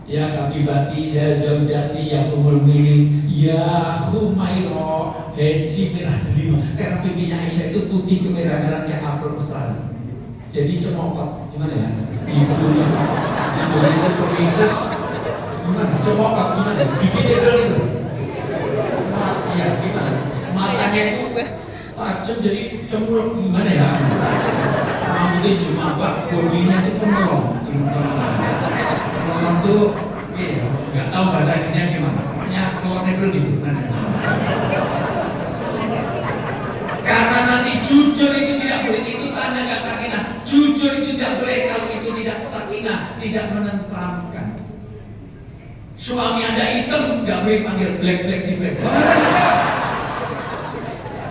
Ya Habibati, ya Zaujati, ya Ummul Minin, ya Humairo, si merah delima. Karena pipinya Aisyah itu putih kemerah-merah kayak apel Australia. Jadi cemokot, gimana ya? Ibunya itu perintis, gimana? Cemokot gimana? Bikin dia itu. Iya, gimana? Matanya itu tajam jadi cemuruk gimana ya? Rambutnya jemabak, bodinya itu penolong. Penolong itu, nggak tahu bahasa Indonesia gimana. Pokoknya kolonel gitu kan. Karena nanti jujur itu tidak boleh, itu tanda nggak sakinah. Jujur itu tidak boleh kalau itu tidak sakinah, tidak menenteramkan. Suami Anda hitam, nggak boleh panggil black si black.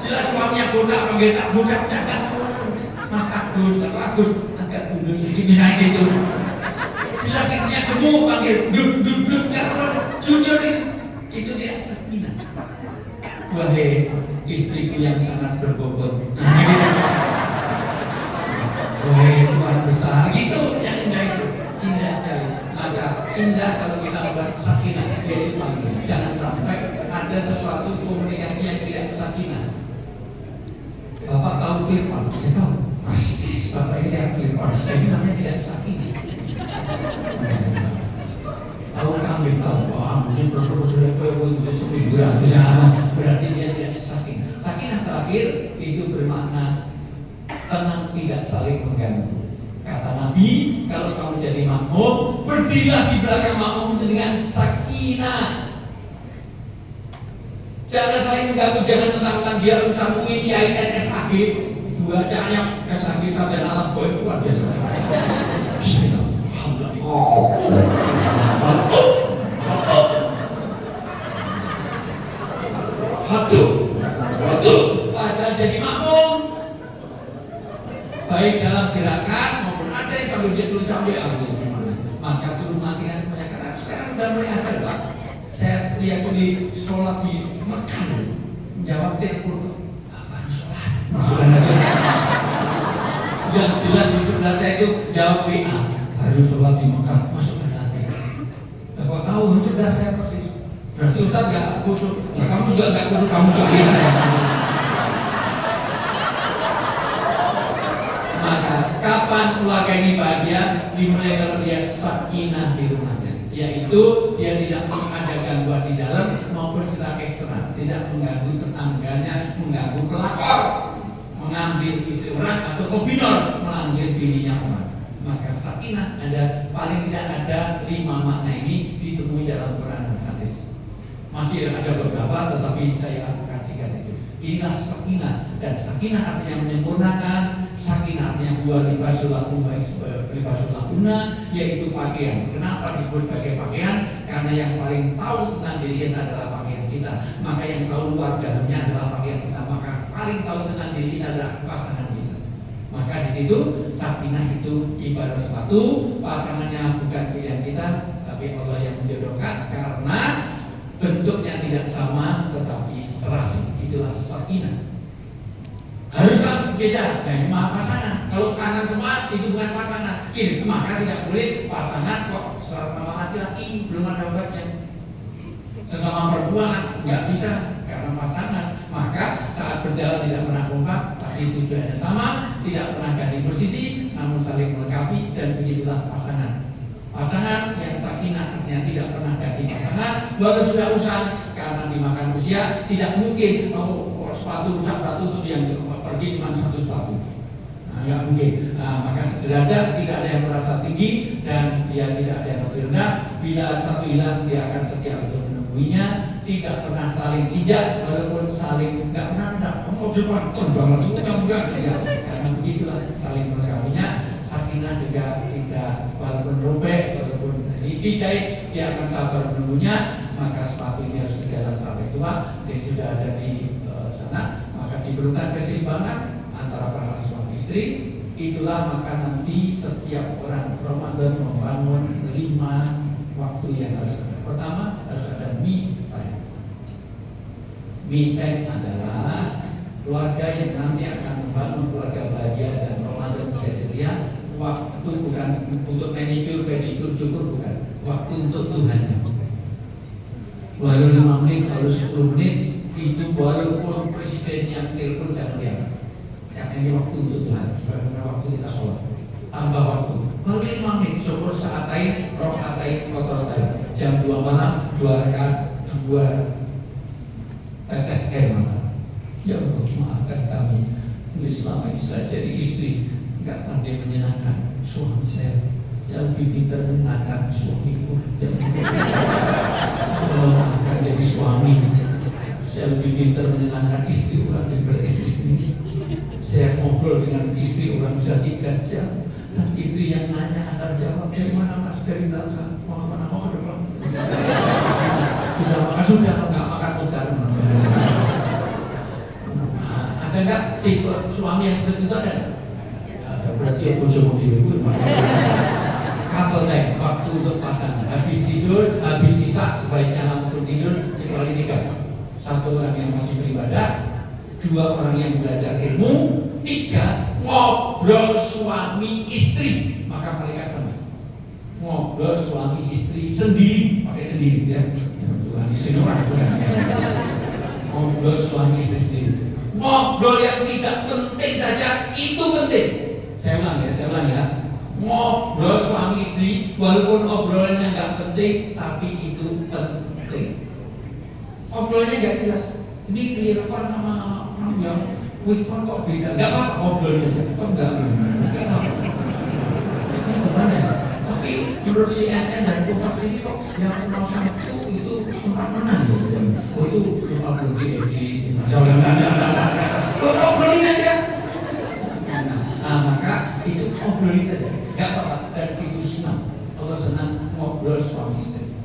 Jelas suaminya botak, panggil tak botak, jangan. Mas Agus, tak Agus, agak mundur sedikit misalnya gitu. Jelas istrinya gemuk, panggil duduk, jujur itu tidak sakinah. Wahai istriku yang sangat berbobot, wahai Tuhan besar, gitu yang indah itu, indah sekali. Maka indah kalau kita buat sakinah, yaitu panggil. Jangan sampai ada sesuatu komunikasi yang tidak sakinah. Bapak tahu Firman, saya tahu persis Bapak ini yang Firman, ini namanya tidak sakinah. Tahu kambing tahu, mungkin perlu itu seminggu berarti dia tidak sakinah. Sakinah terakhir itu bermakna tenang, tidak saling mengganggu. Kata Nabi, kalau kamu jadi makmum, berdirilah di belakang makmum dengan sakinah. Jangan saling mengganggu, jangan tentang dia urusan UI, IAIN, SAG. Bacaannya SAG sarjana alat boy luar biasa. Hatu, padahal jadi makmum. Baik dalam gerakan maupun ada yang sambil dia tulisan dia gimana. Maka suruh matikan kebanyakan. Sekarang sudah mulai ada Pak. Saya lihat di sholat di Mekah, menjawab telepon, apaan sholat? Maksudnya yang jelas di sebelah saya itu jawab WA, baru sholat di Mekah, masukkan lagi. Kalau tahu di sebelah saya persis, berarti Ustaz nggak kusuk, nah, kamu juga nggak kusuk, kamu juga saya. Maka kapan keluarga ini bahagia? Dimulai kalau dia sakinah di rumahnya, yaitu dia tidak ada gangguan di dalam maupun secara eksternal, tidak mengganggu tetangganya, mengganggu pelakor, mengambil istri orang atau kombinor mengambil bininya orang. Maka sakinah ada, paling tidak ada 5 makna ini ditemui dalam Quran dan hadis. Masih masih ada beberapa, tetapi saya akan singkat itu. Inilah sakinah, dan sakinah artinya menyempurnakan, sakinah artinya huwa libasul lahunna, yaitu pakaian. Kenapa disebut sebagai pakaian? Karena yang paling tahu tentang diri kita adalah pakaian kita. Maka yang tahu luar dalamnya adalah pakaian kita. Maka paling tahu tentang diri kita adalah pasangan kita. Maka di situ sakinah itu ibarat sepatu, pasangannya bukan pilihan kita, tapi Allah yang menjodohkan karena bentuknya tidak sama tetapi serasi. Itulah sakinah. Haruslah beda dari pasangan. Kalau kanan semua itu bukan pasangan. Kiri, maka tidak boleh pasangan kok sama laki-laki belum ada obatnya. Sesama perempuan nggak bisa karena pasangan. Maka saat berjalan tidak pernah kompak, tapi tujuannya sama, tidak pernah ganti posisi, namun saling melengkapi, dan begitulah pasangan. Pasangan yang sakinah artinya tidak pernah ganti pasangan, walau sudah rusak karena dimakan usia, tidak mungkin sepatu rusak satu terus yang pergi cuma satu sepatu. Nggak mungkin. Maka sederajat, tidak ada yang merasa tinggi dan dia tidak ada yang lebih rendah. Bila satu hilang, dia akan setia untuk menemuinya. Tidak pernah saling injak, walaupun saling nggak pernah mau depan terbang itu bukan ya. Karena begitulah saling melengkapinya. Sakinah juga tidak, walaupun robek, walaupun ini dijahit, dia akan sabar menunggunya. Maka sepatu ini harus berjalan sampai tua. Dan sudah ada di sana, maka diperlukan keseimbangan antara para suami istri. Itulah maka nanti setiap orang Ramadan membangun 5 waktu yang harus ada. Pertama harus ada me time. Me time adalah keluarga yang nanti akan membangun keluarga bahagia dan Ramadan menjadi ceria. Waktu bukan untuk manicure, pedicure, cukur, bukan. Waktu untuk Tuhan. Walau 5 menit, walau 10 menit, itu walaupun presiden yang telepon jangan diangkat. Karena ini waktu untuk Tuhan, sebagaimana waktu kita sholat. Tambah waktu. Walau 5 menit, syukur sa'atain, rok'atain, kotor-kotor. Jam 2 malam, 2 rakaat, 2 tetes air mata. Ya Allah, maafkan kami. Selama ini saya jadi istri, enggak pandai menyenangkan suami saya. Saya lebih pintar menyenangkan suamiku. Ya Allah, maafkan jadi suami. Saya lebih pintar menyenangkan istri orang daripada istri sendiri. Saya ngobrol dengan istri orang bisa 3 jam. Dan istri yang nanya asal jawab, dari mana mas? Dari belakang. Mau kemana? Mau ke depan? Sudah nggak makan utara. Ada nggak tipe suami yang seperti itu ada? Ada, berarti ya bojomu itu. Couple time, waktu untuk pasangan. Habis tidur, habis isya sebaiknya langsung tidur kecuali 3. 1 orang yang masih beribadah, 2 orang yang belajar ilmu, 3 ngobrol suami istri. Maka malaikat sama. Ngobrol suami istri sendiri, pakai sendiri ya. Bukan istri orang bukan. Ngobrol suami istri sendiri. Ngobrol yang tidak penting saja itu penting. Saya ulang ya. Ngobrol suami istri, walaupun obrolannya nggak penting, tapi itu penting. Ngobrolnya nggak jelas. Ini clear apa nama yang Wikon kok beda? Nggak apa-apa ngobrolnya aja. Kok nggak apa-apa. Ini gimana ya? Tapi menurut CNN dan Kompas ini kok yang 01 itu sempat menang. Oh itu cuma belum di ngobrolin aja. Nah maka itu ngobrolin saja. Nggak apa-apa. Dan itu senang. Allah senang ngobrol suami istri.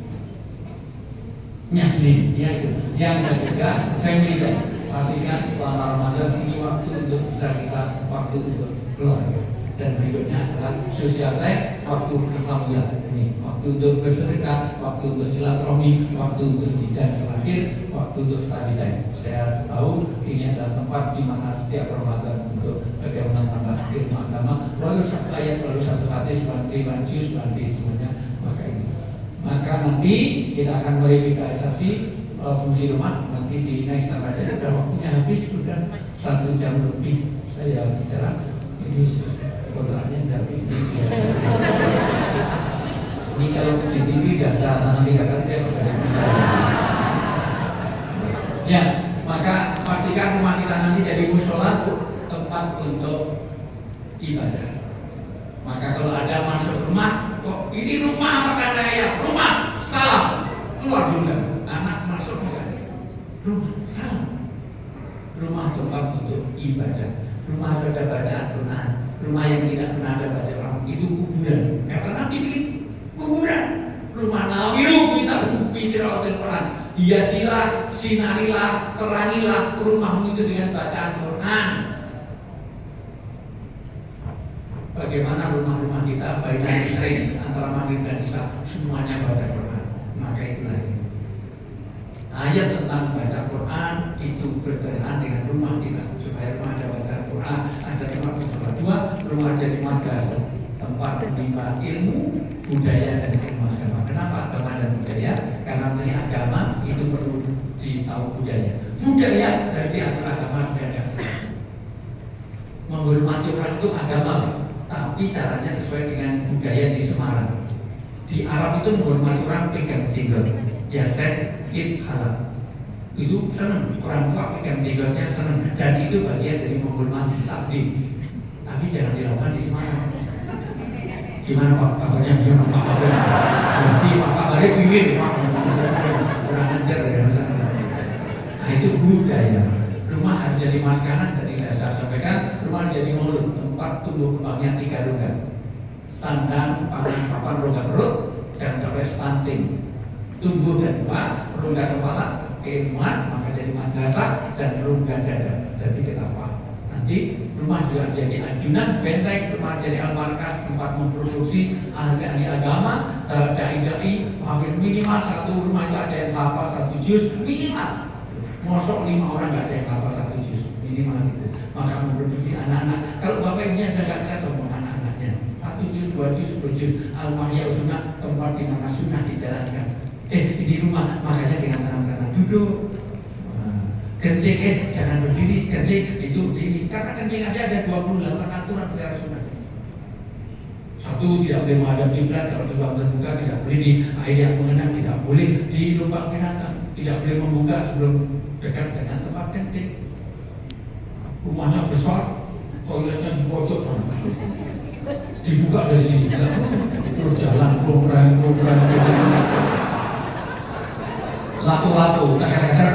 Sendiri, ya itu. Yang ketiga, family time. Pastikan selama Ramadan ini waktu untuk bisa kita waktu untuk keluarga. Dan berikutnya adalah social time, waktu kelamuyat. Ini waktu untuk bersedekah, waktu untuk silaturahmi, waktu untuk dan terakhir waktu untuk study time. Saya tahu ini adalah tempat di mana setiap Ramadan untuk bagaimana menambah ilmu agama. Lalu 1 ayat, lalu 1 hadis, bantu juz, bantu semuanya. Maka nanti kita akan verifikasi fungsi rumah. Nanti di next time aja sudah waktunya habis, sudah 1 jam lebih saya bicara. Ini kotorannya dari ini. Ini kalau di TV tidak ada nanti kata saya ya, maka pastikan rumah kita nanti jadi musola, tempat untuk ibadah. Maka kalau ada masuk rumah, kok ini rumah makan ayam, rumah salam keluar juga. Anak masuk bukan. Rumah, salah. Rumah tempat untuk ibadah, rumah ada bacaan Quran, rumah yang tidak pernah ada bacaan Quran itu kuburan. Kata Nabi bikin kuburan. Rumah nawiru kita bikin Quran. Hiasilah, sinarilah, terangilah rumahmu itu dengan bacaan Quran. Bagaimana rumah-rumah kita baik dan sering antara maghrib dan isya semuanya baca Quran. Maka itulah ini. Ayat tentang baca Quran itu berkenaan dengan rumah kita supaya rumah ada baca Quran, ada tempat bersama dua, rumah jadi madrasah, tempat menimba ilmu, budaya dan ilmu agama. Kenapa agama dan budaya? Karena ini agama itu perlu ditahu budaya. Budaya dari diatur agama dan sesuatu. Menghormati orang itu agama, tapi caranya sesuai dengan budaya di Semarang. Di Arab itu menghormati orang pegang jenggot, ya set halal. Itu senang, orang tua pegang jenggotnya senang, dan itu bagian dari menghormati takdim. Tapi jangan dilakukan di Semarang. Gimana Pak? Kabarnya dia Pak Kabar. Jadi Pak Kabarnya pingin Pak. Kurang ajar ya. Nah itu budaya. Rumah harus jadi maskanan. Tadi saya sampaikan, rumah jadi mulut, tempat tumbuh kembangnya 3 rongga. Sandang, pangan, papan, rongga perut, jangan sampai stunting. Tumbuh dan tua, rongga kepala, keilmuan, maka jadi madrasah dan rongga dada. Jadi kita paham. Nanti rumah juga jadi ajunan, benteng, rumah jadi al-markas, tempat memproduksi ahli agama, dai-dai, hampir minimal satu rumah itu ada yang hafal 1 juz, minimal. Mosok 5 orang nggak ada yang hafal 1 juz, minimal itu. Maka memproduksi anak-anak. Kalau bapaknya sudah nggak bisa ngomong anak-anaknya, 1 juz, 2 juz, 10 juz, al-mahya sunnah, tempat di mana sunnah dijalankan. Di rumah, makanya dengan tangan-tangan duduk. Kencing, jangan berdiri, kencing itu berdiri. Karena kencing aja ada 28 aturan secara sunnah. 1, tidak boleh menghadap kiblat, kalau di ruang terbuka tidak boleh di air yang mengenang, tidak boleh di lubang binatang, tidak boleh membuka sebelum dekat dengan tempat kencing. Rumahnya besar, toiletnya di pojok sana. Dibuka dari sini, terus jalan program. Lato-lato, tak-tak-tak.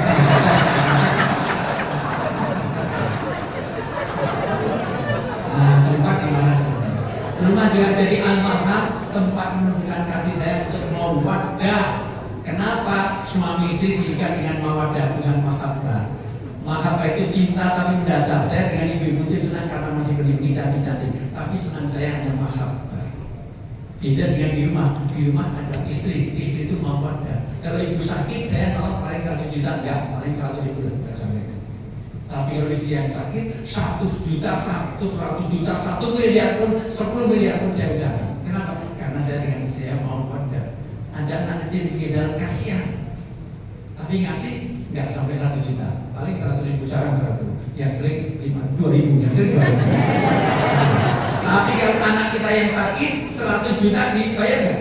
Tempat di mana rumah juga jadi al-marham, tempat menunjukkan kasih saya untuk mawaddah. Kenapa suami istri diikat dengan mawaddah bukan mahabbah? Mahabbah itu cinta tapi mendatar. Saya dengan ibu itu senang karena masih berdiri cantik-cantik, tapi senang saya hanya mahabbah. Beda dengan di rumah ada istri itu mawaddah. Kalau ibu sakit saya tolong paling 1 juta, enggak, paling 100 ribu sampai. Tapi kalau istri yang sakit 100 juta, 100 juta, 1 miliar pun, 10 miliar pun saya usahakan. Kenapa? Karena saya dengan istri yang mau pada. Ada anak kecil di jalan kasihan, tapi ngasih nggak sampai 1 juta, paling 100 ribu jarang 100. Yang sering 2.000, yang sering 2.000. Tapi kalau anak kita yang sakit 100 juta dibayar nggak?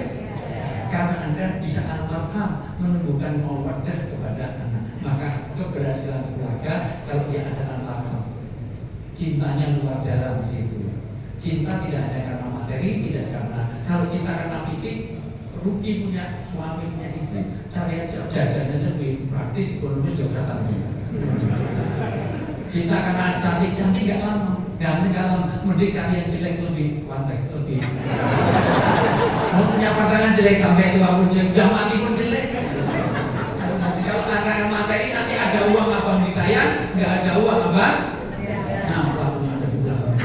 Karena Anda bisa al-marham, menumbuhkan mawaddah kepada anak. Maka keberhasilan keluarga kalau dia ada al-marham, cintanya luar dalam di situ. Cinta tidak ada karena materi, tidak karena. Kalau cinta karena fisik, rugi punya suami, punya istri. Cari aja jajannya lebih praktis, ekonomis, tidak usah tanggung. Cinta karena cantik nggak lama, ganteng nggak lama. Mending cari yang jelek lebih wantek, lebih. Mau punya pasangan jelek sampai tua pun jelek, udah mati pun jelek. Kalau karena materi nanti ada uang abang disayang, nggak ada uang abang. Nah, pelakunya ada di belakang.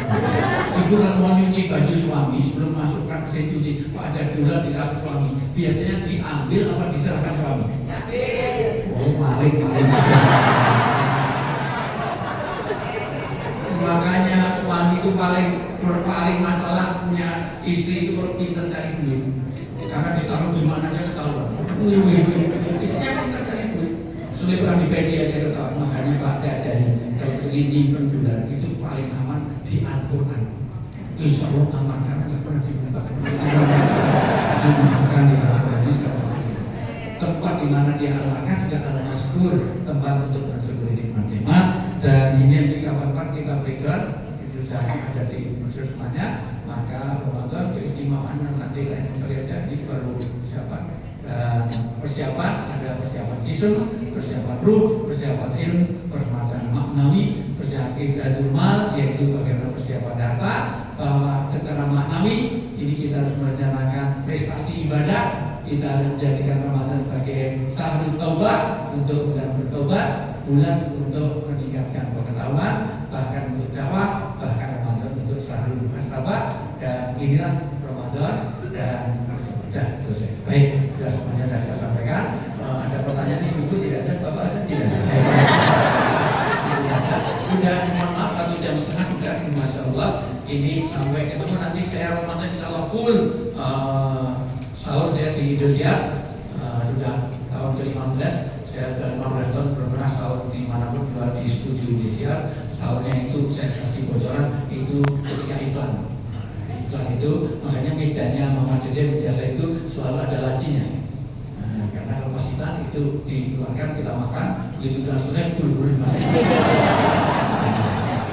Ibu kalau mau nyuci baju suami sebelum masukkan mesin cuci, kok ada dolar di saku suami, biasanya diambil apa diserahkan suami? Oh, maling. Makanya suami itu paling masalah punya istri itu kalau pintar cari duit, karena ditaruh di mana aja ketahuan. Istrinya pintar cari duit, selebar di peci aja ketahuan. Makanya Pak saya ajarin kalau ingin nyimpen dolar itu paling aman di Al-Quran. Insya Allah aman karena nggak pernah dibuka. Dimasukkan di Al-Quran ini seperti itu. Tempat di mana dia al-markas juga al-maskur, tempat untuk mensyukuri nikmat-nikmat. Dan ini yang kapan-kapan kita berikan itu sudah ada di Mesir semuanya. Maka Ramadan keistimewaan nanti lain kali aja ini baru siapa Dan persiapan ada persiapan jism, persiapan ruh, persiapan ilmu, persiapan maknawi, persiapan ilmu, yaitu bagaimana persiapan data, bahwa secara maknawi ini kita harus merencanakan prestasi ibadah. Kita harus menjadikan Ramadan sebagai syahrul taubat, untuk bulan bertobat, bulan untuk meningkatkan pengetahuan, bahkan untuk dakwah, bahkan Ramadan untuk syahrul muhasabah. Dan inilah Ramadan, dan sudah selesai. Baik, sudah semuanya sudah saya sampaikan. Ada pertanyaan ibu tidak ada, bapak ada tidak ada? Sudah, mohon maaf 1 jam setengah sudah, masya Allah. Ini sampai ketemu nanti saya Ramadan insya Allah full. Sahur saya di Indosiar, sudah tahun ke-15. Saya sudah 15 tahun belum pernah sahur dimanapun, di studio Indosiar. Sahurnya itu saya kasih bocoran itu ketika iklan. Iklan itu makanya mejanya Mama Dede, meja saya itu selalu ada lacinya. Karena kalau pas iklan itu dikeluarkan, kita makan, begitu transfernya buru-buru masuk.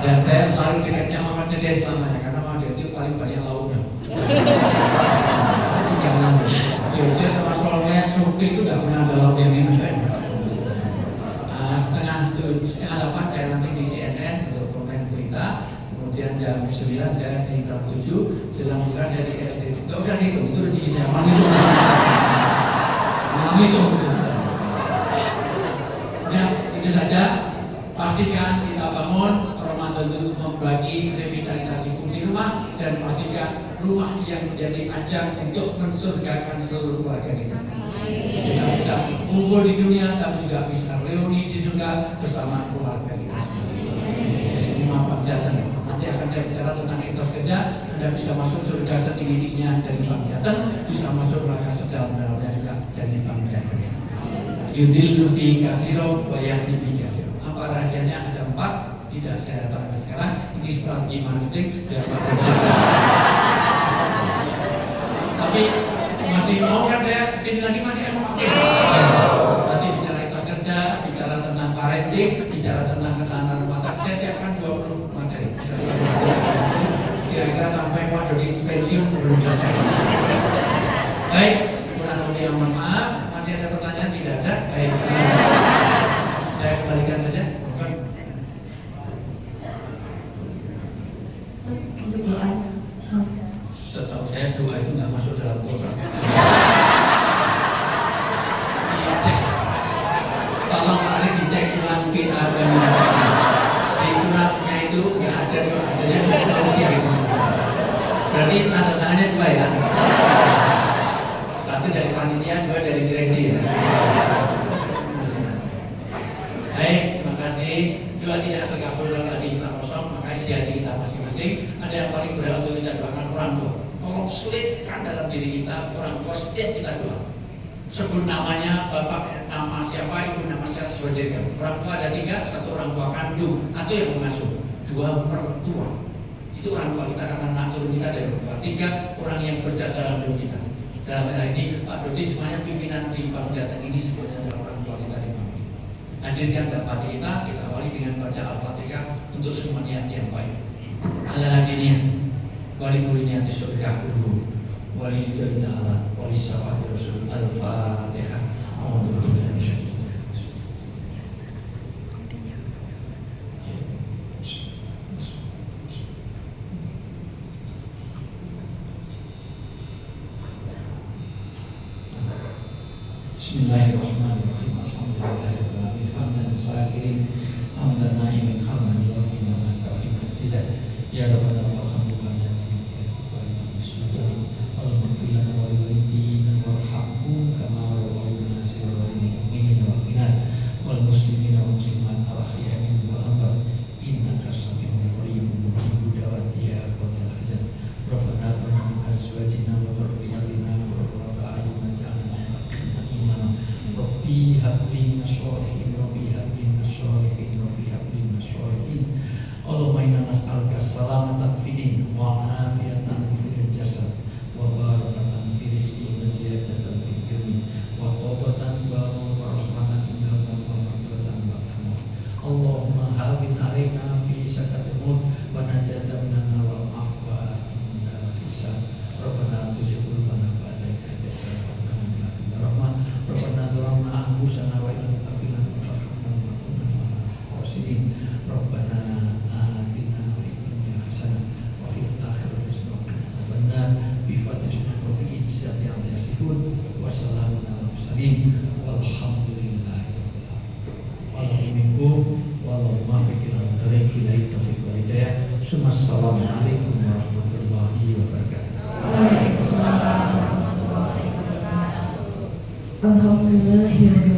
Dan saya selalu dekatnya Mama Dede selamanya, karena Mama Dede itu paling banyak lauknya. Jojo sama solnya suki itu nggak pernah ada lauk yang ini. Setengah 8 saya nanti di CNN untuk komen berita. Kemudian jam 9 saya di jam 7, jelang buka saya di RCTI. Gak usah dihitung, itu rezeki saya. Malam itu. Ya, itu saja. Pastikan kita bangun Ramadan itu membagi revitalisasi fungsi rumah, dan pastikan rumah yang menjadi ajang untuk mensurgakan seluruh keluarga kita. Kita bisa kumpul di dunia, tapi juga bisa reuni di surga bersama keluarga kita. Ini Bang Jateng. Nanti akan saya bicara tentang etos kerja. Anda bisa masuk surga setinggi-tingginya dari Bang Jateng, bisa masuk neraka sedalam-dalamnya juga dari Bang Jateng. Yudil fi kasiro wa yahdi fi kasiro. Apa rahasianya? Ada 4, tidak saya terangkan sekarang. Ini strategi marketing biar tapi masih mau kan saya sini lagi masih emosi. Nanti bicara etos kerja, bicara tentang parenting, bicara tentang ketahanan rumah tangga. Saya siapkan 20 materi. Kira-kira sampai Pak Dodi pensiun belum selesai. Baik, kurang lebih yang mohon maaf. Masih ada pertanyaan? Tidak ada. Baik, saya kembalikan saja. Untuk doa. Setahu saya doa itu nggak masuk dalam program. Dicek, tolong mari dicek ulang PA-nya. Di suratnya itu nggak ada doa, adanya solusi gitu. Berarti tanda tangannya 2 ya. 1 dari panitia, 2 dari direksi ya. Baik, terima kasih. Doa tidak terkabul dalam hati kita kosong, maka isi hati kita masing-masing. Ada yang paling berat untuk kita doakan orang tua. Tolong selipkan dalam diri kita orang tua setiap kita doa. Sebut namanya, bapak nama siapa, ibu nama siapa, sebagainya. Orang tua ada 3, 1 orang tua kandung atau yang mengasuh, 2 mertua. Itu orang tua kita, karena anak turun kita dari orang tua. 3 orang yang berjasa dalam hidup kita. Dalam hal ini Pak Dodi semuanya pimpinan di Bang Jateng ini sebenarnya adalah orang tua kita di Bang. Hadirkan dalam hati kita awali dengan baca Al-Fatihah untuk semua niat yang baik. Ala hadiniyah wali kuliniati surga dulu wali dari ta'ala wali syafati rasul Al-Fatihah. Bismillahirrahmanirrahim. Alhamdulillahirrahmanirrahim. Hamdan syakirin, hamdan na'imin, hamdan yuafi ni'mat ka'im hazidah. Ya Rabbana alhamdulillah. Alhamdulillah wa walidina warhamhum kama rabbawna sirran mu'minin wa mu'minat wal muslimin wal muslimat al-ahya'i minhum wal amwat. Innaka sami'un qaribun mujibud da'wati ya rabbal alamin. Rabbana hab min azwajina wa dhurriyyatina qurrata a'yun waj'alna lil muttaqina imama. Assalamualaikum warahmatullahi wabarakatuh. Alhamdulillahirabbil